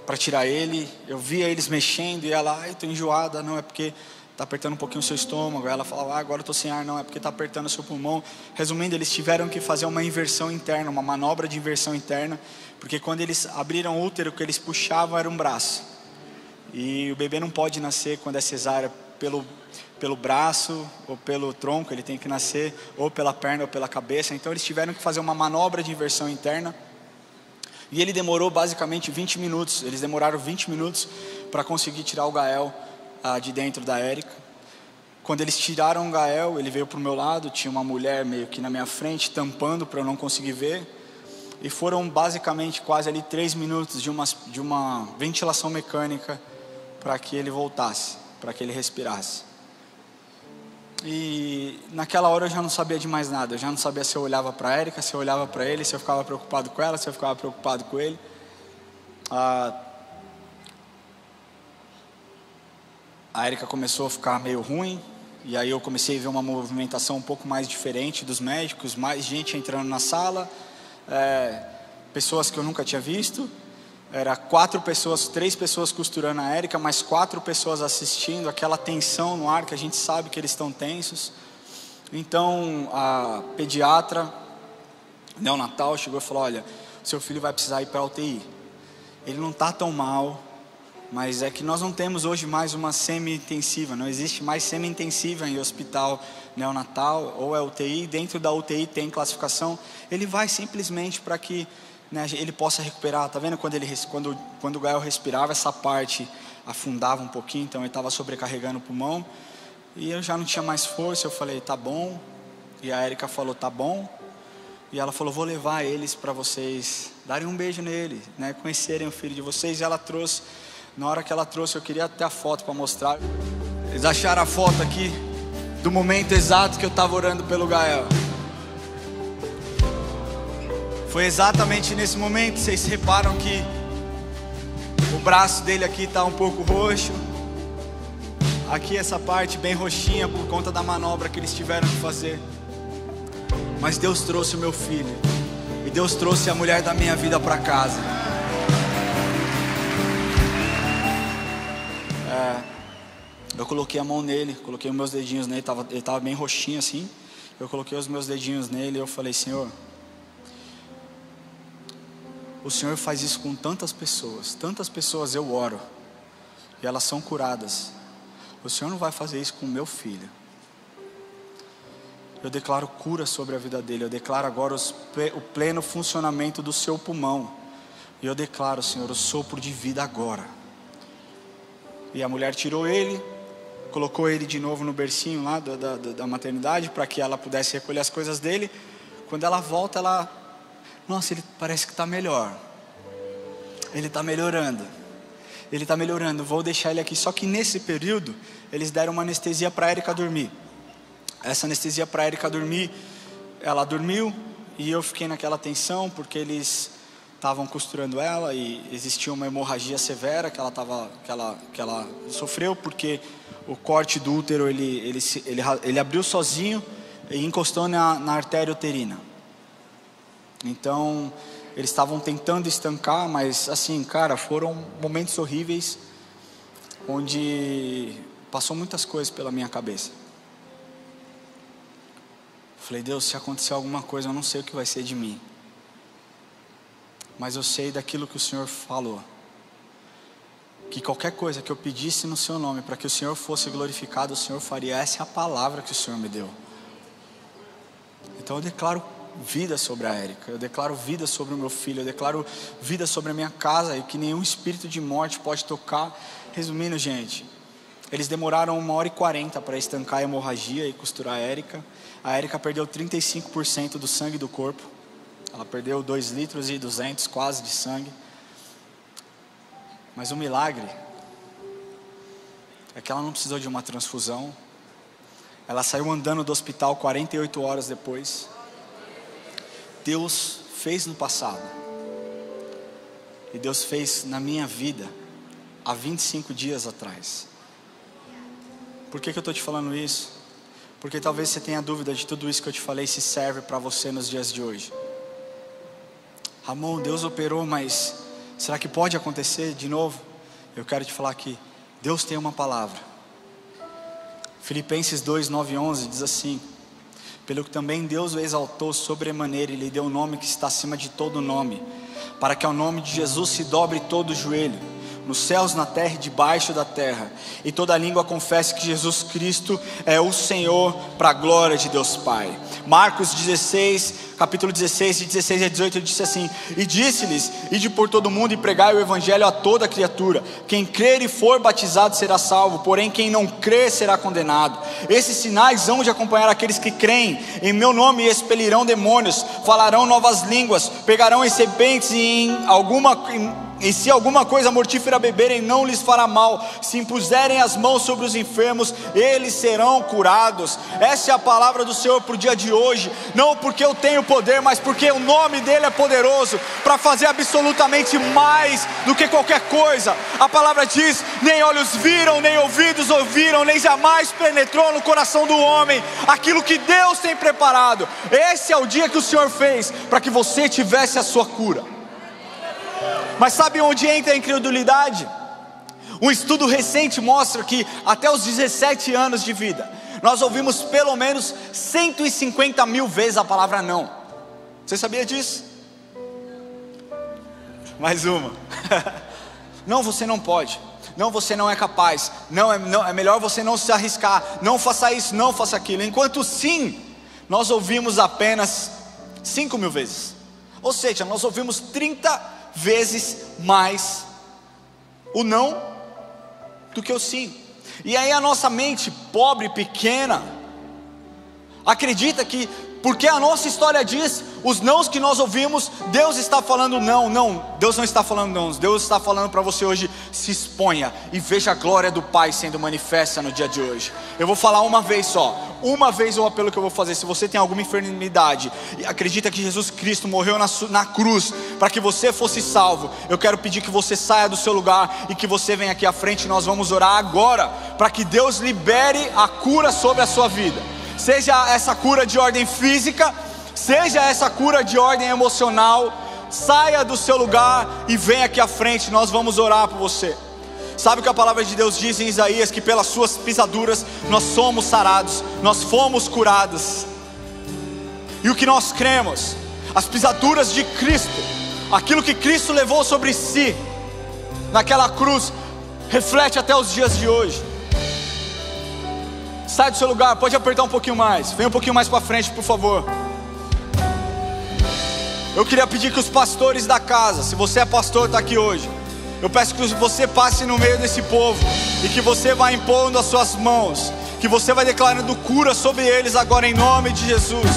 para tirar ele. Eu via eles mexendo e ela: ai, estou enjoada. Não, é porque está apertando um pouquinho o seu estômago. Ela falava: agora eu estou sem ar. Não, é porque está apertando o seu pulmão. Resumindo, eles tiveram que fazer uma inversão interna, uma manobra de inversão interna, porque quando eles abriram o útero, o que eles puxavam era um braço. E o bebê não pode nascer quando é cesárea pelo braço ou pelo tronco, ele tem que nascer ou pela perna ou pela cabeça. Então eles tiveram que fazer uma manobra de inversão interna. E ele demorou basicamente 20 minutos. Eles demoraram 20 minutos para conseguir tirar o Gael de dentro da Erika. Quando eles tiraram o Gael, ele veio para o meu lado, tinha uma mulher meio que na minha frente, tampando para eu não conseguir ver. E foram basicamente quase ali 3 minutos de uma ventilação mecânica para que ele voltasse, para que ele respirasse. E naquela hora eu já não sabia de mais nada. Eu já não sabia se eu olhava para a Erika, se eu olhava para ele, se eu ficava preocupado com ela, se eu ficava preocupado com ele. A Erika começou a ficar meio ruim. E aí eu comecei a ver uma movimentação um pouco mais diferente dos médicos. Mais gente entrando na sala. Pessoas que eu nunca tinha visto. Era 3 pessoas costurando a Erika, mais 4 pessoas assistindo, aquela tensão no ar que a gente sabe que eles estão tensos. Então a pediatra neonatal chegou e falou: olha, seu filho vai precisar ir para a UTI. Ele não está tão mal, mas é que nós não temos hoje mais uma semi-intensiva, não existe mais semi-intensiva em hospital neonatal, ou é UTI, dentro da UTI tem classificação. Ele vai simplesmente para que ele possa recuperar. Tá vendo quando o Gael respirava, essa parte afundava um pouquinho, então ele estava sobrecarregando o pulmão. E eu já não tinha mais força. Eu falei: tá bom. E a Erika falou: tá bom. E ela falou: vou levar eles para vocês darem um beijo nele, né, conhecerem o filho de vocês. E ela trouxe. Na hora que ela trouxe, eu queria ter a foto para mostrar. Eles acharam a foto aqui do momento exato que eu estava orando pelo Gael. Foi exatamente nesse momento. Vocês reparam que o braço dele aqui está um pouco roxo. Aqui essa parte bem roxinha por conta da manobra que eles tiveram que fazer. mas Deus trouxe o meu filho, e Deus trouxe a mulher da minha vida para casa. Eu coloquei a mão nele, coloquei os meus dedinhos nele, ele estava bem roxinho assim. Eu coloquei os meus dedinhos nele e eu falei: Senhor, o Senhor faz isso com tantas pessoas eu oro, e elas são curadas. O Senhor não vai fazer isso com o meu filho. Eu declaro cura sobre a vida dele, eu declaro agora o pleno funcionamento do seu pulmão. E eu declaro, Senhor, o sopro de vida agora. E a mulher tirou ele, colocou ele de novo no bercinho lá da maternidade, para que ela pudesse recolher as coisas dele. Quando ela volta, nossa, ele parece que está melhor. Ele está melhorando. Vou deixar ele aqui. Só que nesse período, eles deram uma anestesia para a Érica dormir. Essa anestesia para a Érica dormir, ela dormiu, e eu fiquei naquela tensão, porque eles estavam costurando ela, e existia uma hemorragia severa que ela sofreu, porque o corte do útero, ele abriu sozinho e encostou na artéria uterina. Então, eles estavam tentando estancar, mas assim, cara, foram momentos horríveis, onde passou muitas coisas pela minha cabeça. Falei: Deus, se acontecer alguma coisa, eu não sei o que vai ser de mim, mas eu sei daquilo que o Senhor falou, que qualquer coisa que eu pedisse no seu nome, para que o Senhor fosse glorificado, o Senhor faria. Essa é a palavra que o Senhor me deu. Então eu declaro vida sobre a Érica, eu declaro vida sobre o meu filho, eu declaro vida sobre a minha casa, e que nenhum espírito de morte pode tocar. Resumindo, gente, eles demoraram 1h40 para estancar a hemorragia e costurar a Érica. A Érica perdeu 35% do sangue do corpo. Ela perdeu 2,2 litros quase de sangue. Mas o milagre é que ela não precisou de uma transfusão. Ela saiu andando do hospital 48 horas depois. Deus fez no passado, e Deus fez na minha vida há 25 dias atrás. Por que eu estou te falando isso? Porque talvez você tenha dúvida de tudo isso que eu te falei se serve para você nos dias de hoje. Ramon, Deus operou, mas será que pode acontecer de novo? Eu quero te falar que Deus tem uma palavra. Filipenses 2, 9 e 11 diz assim: pelo que também Deus o exaltou sobremaneira e lhe deu um nome que está acima de todo nome, para que ao nome de Jesus se dobre todo o joelho, nos céus, na terra e debaixo da terra, e toda língua confesse que Jesus Cristo é o Senhor, para a glória de Deus Pai. Marcos 16, capítulo 16, de 16 a 18, ele disse assim: e disse-lhes: ide por todo mundo e pregai o evangelho a toda criatura. Quem crer e for batizado será salvo, porém quem não crer será condenado. Esses sinais hão de acompanhar aqueles que creem. Em meu nome expelirão demônios, falarão novas línguas, pegarão em serpentes, e se alguma coisa mortífera beberem, não lhes fará mal. Se impuserem as mãos sobre os enfermos, eles serão curados. Essa é a palavra do Senhor para o dia de hoje. Não porque eu tenho poder, mas porque o nome dele é poderoso para fazer absolutamente mais do que qualquer coisa. A palavra diz: nem olhos viram, nem ouvidos ouviram, nem jamais penetrou no coração do homem aquilo que Deus tem preparado. Esse é o dia que o Senhor fez para que você tivesse a sua cura. Mas sabe onde entra a incredulidade? Um estudo recente mostra que até os 17 anos de vida, nós ouvimos pelo menos 150 mil vezes a palavra não. Você sabia disso? Mais uma. Não, você não pode. Não, você não é capaz. Não, é melhor você não se arriscar. Não faça isso, não faça aquilo. Enquanto sim, nós ouvimos apenas 5 mil vezes. Ou seja, nós ouvimos 30 vezes mais o não do que o sim. E aí a nossa mente pobre, pequena, acredita que porque a nossa história diz, os nãos que nós ouvimos, Deus está falando não. Não, Deus não está falando não. Deus está falando para você hoje: se exponha e veja a glória do Pai sendo manifesta no dia de hoje. Eu vou falar uma vez só, uma vez o apelo que eu vou fazer. Se você tem alguma enfermidade e acredita que Jesus Cristo morreu na cruz para que você fosse salvo, eu quero pedir que você saia do seu lugar e que você venha aqui à frente. Nós vamos orar agora para que Deus libere a cura sobre a sua vida. Seja essa cura de ordem física, seja essa cura de ordem emocional, saia do seu lugar e venha aqui à frente, nós vamos orar por você. Sabe o que a palavra de Deus diz em Isaías? Que pelas suas pisaduras nós somos sarados, nós fomos curados. E o que nós cremos, as pisaduras de Cristo, aquilo que Cristo levou sobre si naquela cruz, reflete até os dias de hoje. Sai do seu lugar, pode apertar um pouquinho mais, vem um pouquinho mais para frente, por favor. Eu queria pedir que os pastores da casa, se você é pastor, está aqui hoje, eu peço que você passe no meio desse povo e que você vá impondo as suas mãos, que você vai declarando cura sobre eles agora em nome de Jesus.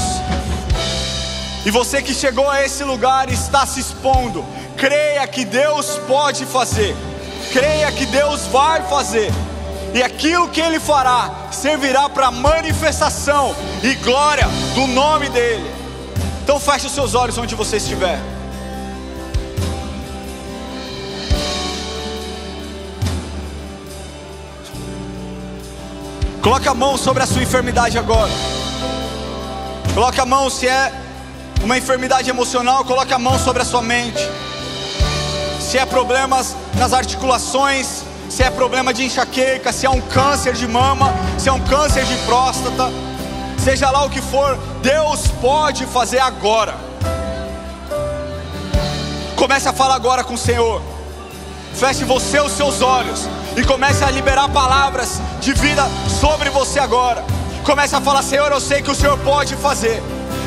E você que chegou a esse lugar e está se expondo, creia que Deus pode fazer, creia que Deus vai fazer, e aquilo que Ele fará servirá para manifestação e glória do nome dEle. Então feche os seus olhos onde você estiver. Coloque a mão sobre a sua enfermidade agora. Coloque a mão, se é uma enfermidade emocional, coloque a mão sobre a sua mente. Se é problemas nas articulações, se é problema de enxaqueca, se é um câncer de mama, se é um câncer de próstata, seja lá o que for, Deus pode fazer agora. Comece a falar agora com o Senhor. Feche você os seus olhos e comece a liberar palavras de vida sobre você agora. Comece a falar: Senhor, eu sei que o Senhor pode fazer.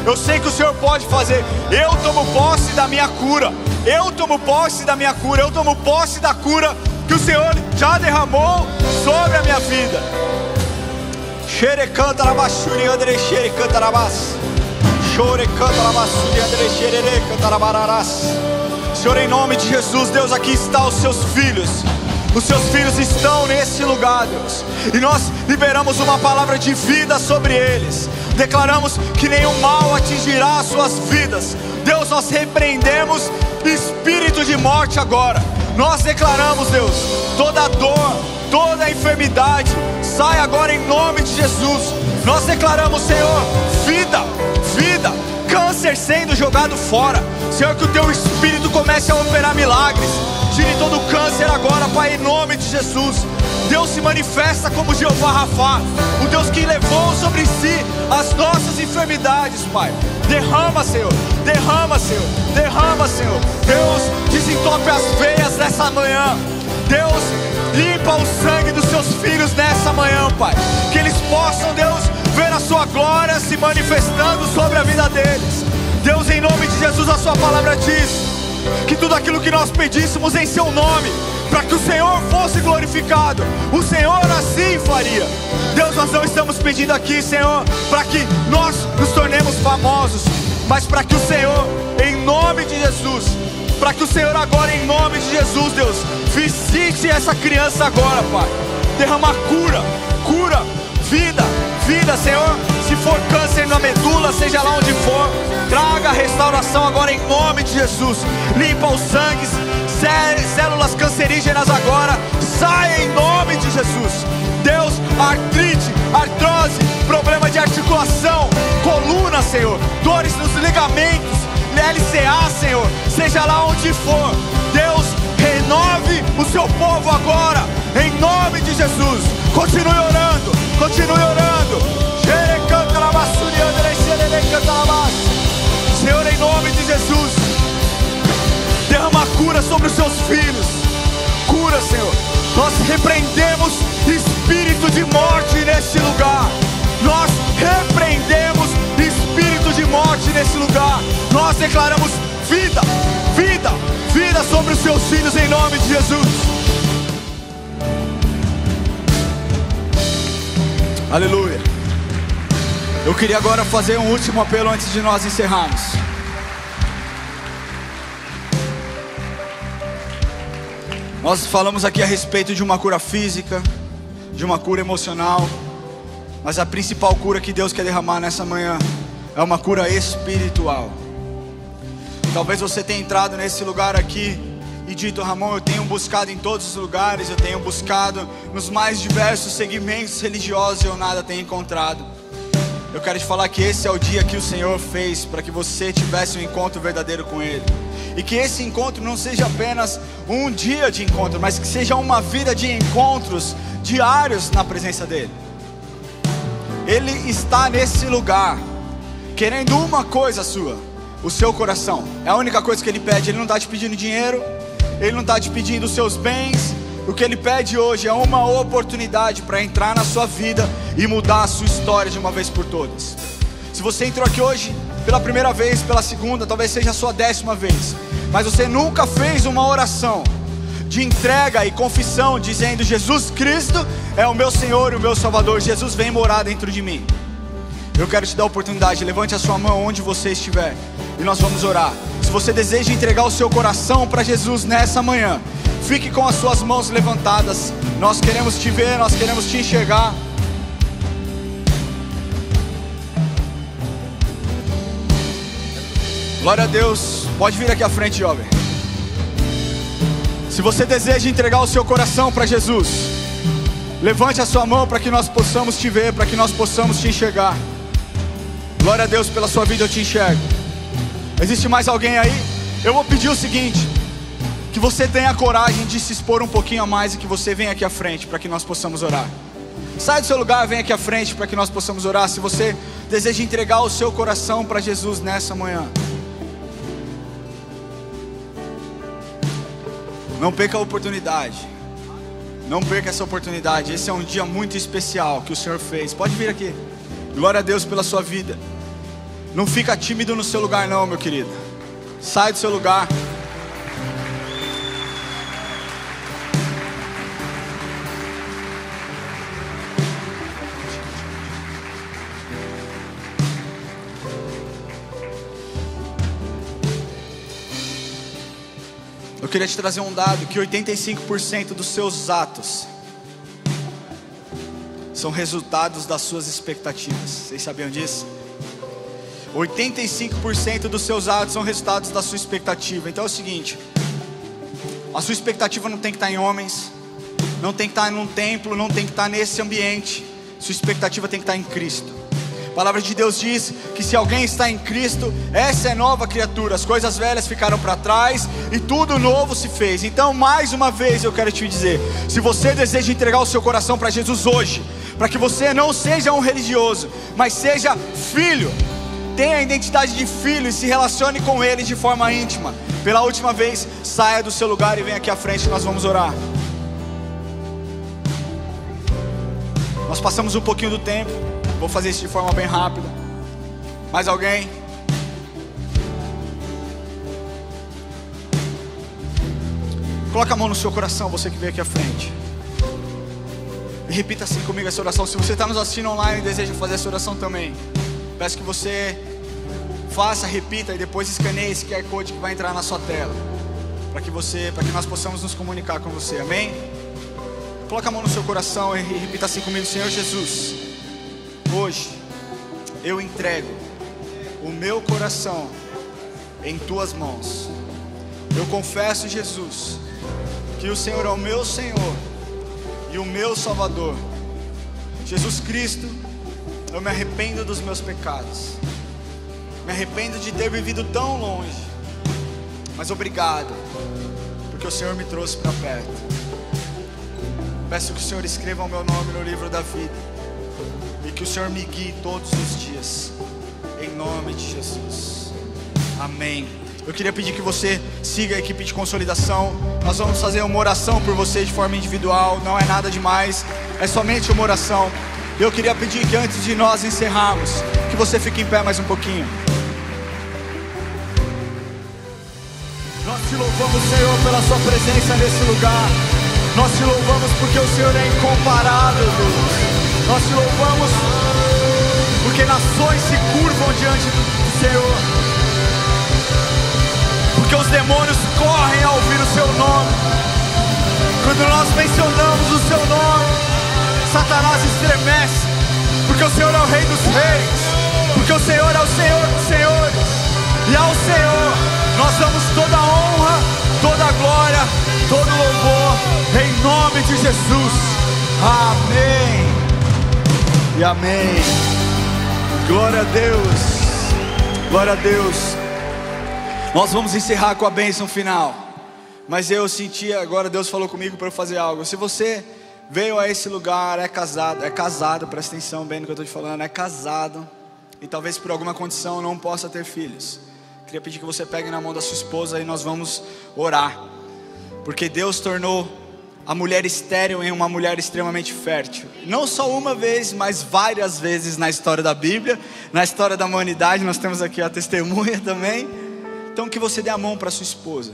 Eu sei que o Senhor pode fazer. Eu tomo posse da minha cura. Eu tomo posse da minha cura. Eu tomo posse da cura que o Senhor já derramou sobre a minha vida. Xere canta na basuri, André xere canta na bas. Chore canta na basuri, André xere canta na bararás. Senhor, em nome de Jesus, Deus, aqui está os seus filhos. Os seus filhos estão nesse lugar, Deus, e nós liberamos uma palavra de vida sobre eles. Declaramos que nenhum mal atingirá as suas vidas. Deus, nós repreendemos espírito de morte agora. Nós declaramos, Deus, toda dor, toda enfermidade sai agora em nome de Jesus. Nós declaramos, Senhor, vida, vida, câncer sendo jogado fora. Senhor, que o teu espírito comece a operar milagres. Tire todo o câncer agora, Pai, em nome de Jesus. Deus se manifesta como Jeová Rafá, o Deus que levou sobre si as nossas enfermidades, Pai. Derrama, Senhor, derrama, Senhor, derrama, Senhor. Deus, desentope as veias nessa manhã. Deus, limpa o sangue dos seus filhos nessa manhã, Pai. Que eles possam, Deus, ver a sua glória se manifestando sobre a vida deles. Deus, em nome de Jesus, a sua palavra diz que tudo aquilo que nós pedíssemos em seu nome, para que o Senhor fosse glorificado, o Senhor assim faria. Deus, nós não estamos pedindo aqui, Senhor, para que nós nos tornemos famosos, mas para que o Senhor, em nome de Jesus, para que o Senhor agora, em nome de Jesus, Deus, visite essa criança agora, Pai. Derrama cura, cura, vida, vida, Senhor. Se for câncer na medula, seja lá onde for, traga restauração agora em nome de Jesus. Limpa os sangues, células cancerígenas agora, sai em nome de Jesus. Deus, artrite, artrose, problema de articulação, coluna, Senhor, dores nos ligamentos, LCA, Senhor, seja lá onde for, Deus, renove o seu povo agora, em nome de Jesus. Continue orando, continue orando. Senhor, em nome de Jesus, derrama cura sobre os seus filhos. Cura, Senhor. Nós repreendemos espírito de morte nesse lugar. Nós repreendemos espírito de morte nesse lugar. Nós declaramos vida, vida, vida sobre os seus filhos em nome de Jesus. Aleluia. Eu queria agora fazer um último apelo antes de nós encerrarmos. Nós falamos aqui a respeito de uma cura física, de uma cura emocional, mas a principal cura que Deus quer derramar nessa manhã é uma cura espiritual. Talvez você tenha entrado nesse lugar aqui e dito: Ramon, eu tenho buscado em todos os lugares, eu tenho buscado nos mais diversos segmentos religiosos e eu nada tenho encontrado. Eu quero te falar que esse é o dia que o Senhor fez para que você tivesse um encontro verdadeiro com Ele. E que esse encontro não seja apenas um dia de encontro, mas que seja uma vida de encontros diários na presença dEle. Ele está nesse lugar, querendo uma coisa sua: o seu coração. É a única coisa que Ele pede. Ele não está te pedindo dinheiro, Ele não está te pedindo os seus bens. O que Ele pede hoje é uma oportunidade para entrar na sua vida e mudar a sua história de uma vez por todas. Se você entrou aqui hoje pela primeira vez, pela segunda, talvez seja a sua 10ª vez, mas você nunca fez uma oração de entrega e confissão, dizendo: Jesus Cristo é o meu Senhor e o meu Salvador, Jesus vem morar dentro de mim. Eu quero te dar a oportunidade. Levante a sua mão onde você estiver e nós vamos orar. Se você deseja entregar o seu coração para Jesus nessa manhã, fique com as suas mãos levantadas. Nós queremos te ver, nós queremos te enxergar. Glória a Deus. Pode vir aqui à frente, jovem. Se você deseja entregar o seu coração para Jesus, levante a sua mão para que nós possamos te ver, para que nós possamos te enxergar. Glória a Deus pela sua vida, eu te enxergo. Existe mais alguém aí? Eu vou pedir o seguinte: que você tenha coragem de se expor um pouquinho a mais e que você venha aqui à frente para que nós possamos orar. Sai do seu lugar, vem aqui à frente para que nós possamos orar. Se você deseja entregar o seu coração para Jesus nessa manhã, não perca a oportunidade. Não perca essa oportunidade. Esse é um dia muito especial que o Senhor fez. Pode vir aqui. Glória a Deus pela sua vida. Não fica tímido no seu lugar não, meu querido. Sai do seu lugar. Eu queria te trazer um dado, que 85% dos seus atos são resultados das suas expectativas. Vocês sabiam disso? 85% dos seus atos são resultados da sua expectativa. Então é o seguinte: a sua expectativa não tem que estar em homens, não tem que estar num templo, não tem que estar nesse ambiente. Sua expectativa tem que estar em Cristo. A palavra de Deus diz que se alguém está em Cristo, essa é nova criatura. As coisas velhas ficaram para trás e tudo novo se fez. Então, mais uma vez eu quero te dizer: se você deseja entregar o seu coração para Jesus hoje, para que você não seja um religioso, mas seja filho, tenha a identidade de filho e se relacione com Ele de forma íntima, pela última vez, saia do seu lugar e venha aqui à frente, nós vamos orar. Nós passamos um pouquinho do tempo, vou fazer isso de forma bem rápida. Mais alguém? Coloca a mão no seu coração, você que veio aqui à frente, e repita assim comigo essa oração. Se você está nos assistindo online e deseja fazer essa oração também, peço que você faça, repita e depois escaneie esse QR Code que vai entrar na sua tela, para que nós possamos nos comunicar com você. Amém? Coloca a mão no seu coração e repita assim comigo: Senhor Jesus, hoje eu entrego o meu coração em tuas mãos. Eu confesso, Jesus, que o Senhor é o meu Senhor e o meu Salvador. Jesus Cristo, eu me arrependo dos meus pecados, me arrependo de ter vivido tão longe, mas obrigado, porque o Senhor me trouxe para perto. Peço que o Senhor escreva o meu nome no livro da vida, e que o Senhor me guie todos os dias, em nome de Jesus, amém. Eu queria pedir que você siga a equipe de consolidação. Nós vamos fazer uma oração por você de forma individual, não é nada demais, é somente uma oração. Eu queria pedir que antes de nós encerrarmos, que você fique em pé mais um pouquinho. Nós te louvamos, Senhor, pela sua presença nesse lugar. Nós te louvamos porque o Senhor é incomparável, Deus. Nós te louvamos porque nações se curvam diante do Senhor, porque os demônios correm ao ouvir o seu nome. Quando nós mencionamos o seu nome, Satanás estremece, porque o Senhor é o Rei dos Reis, porque o Senhor é o Senhor dos Senhores, e ao Senhor nós damos toda a honra, toda a glória, todo o louvor, em nome de Jesus, amém e amém. Glória a Deus. Glória a Deus. Nós vamos encerrar com a bênção final. Mas eu senti, agora Deus falou comigo para eu fazer algo. Se você veio a esse lugar, é casado, presta atenção bem no que eu estou te falando, é casado, e talvez por alguma condição não possa ter filhos. Queria pedir que você pegue na mão da sua esposa e nós vamos orar. Porque Deus tornou a mulher estéril em uma mulher extremamente fértil. Não só uma vez, mas várias vezes na história da Bíblia, na história da humanidade. Nós temos aqui a testemunha também. Então que você dê a mão para sua esposa,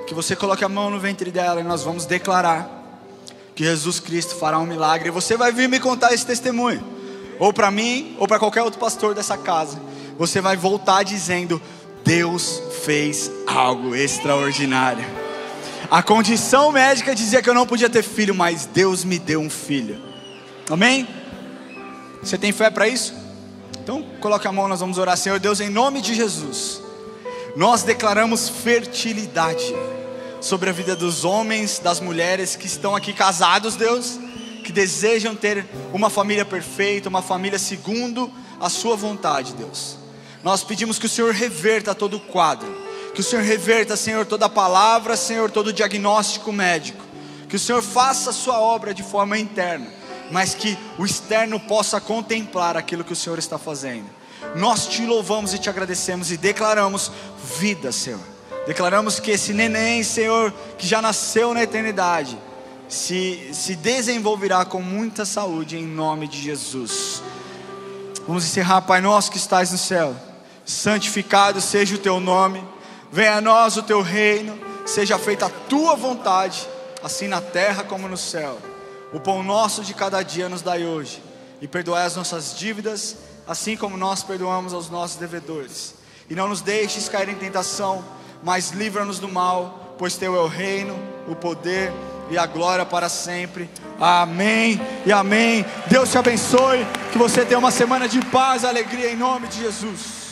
que você coloque a mão no ventre dela, e nós vamos declarar que Jesus Cristo fará um milagre. E você vai vir me contar esse testemunho, ou para mim, ou para qualquer outro pastor dessa casa. Você vai voltar dizendo: Deus fez algo extraordinário. A condição médica dizia que eu não podia ter filho, mas Deus me deu um filho. Amém? Você tem fé para isso? Então coloque a mão, nós vamos orar. Senhor Deus, em nome de Jesus, nós declaramos fertilidade sobre a vida dos homens, das mulheres que estão aqui casados, Deus, que desejam ter uma família perfeita, uma família segundo a sua vontade, Deus. Nós pedimos que o Senhor reverta todo o quadro, que o Senhor reverta, Senhor, toda a palavra, Senhor, todo o diagnóstico médico, que o Senhor faça a sua obra de forma interna, mas que o externo possa contemplar aquilo que o Senhor está fazendo. Nós te louvamos e te agradecemos e declaramos vida, Senhor. Declaramos que esse neném, Senhor, que já nasceu na eternidade, se desenvolverá com muita saúde em nome de Jesus. Vamos encerrar. Pai nosso que estás no céu, santificado seja o teu nome. Venha a nós o teu reino, seja feita a tua vontade, assim na terra como no céu. O pão nosso de cada dia nos dai hoje, e perdoai as nossas dívidas, assim como nós perdoamos aos nossos devedores. E não nos deixes cair em tentação, mas livra-nos do mal, pois teu é o reino, o poder e a glória para sempre. Amém e amém. Deus te abençoe, que você tenha uma semana de paz e alegria em nome de Jesus.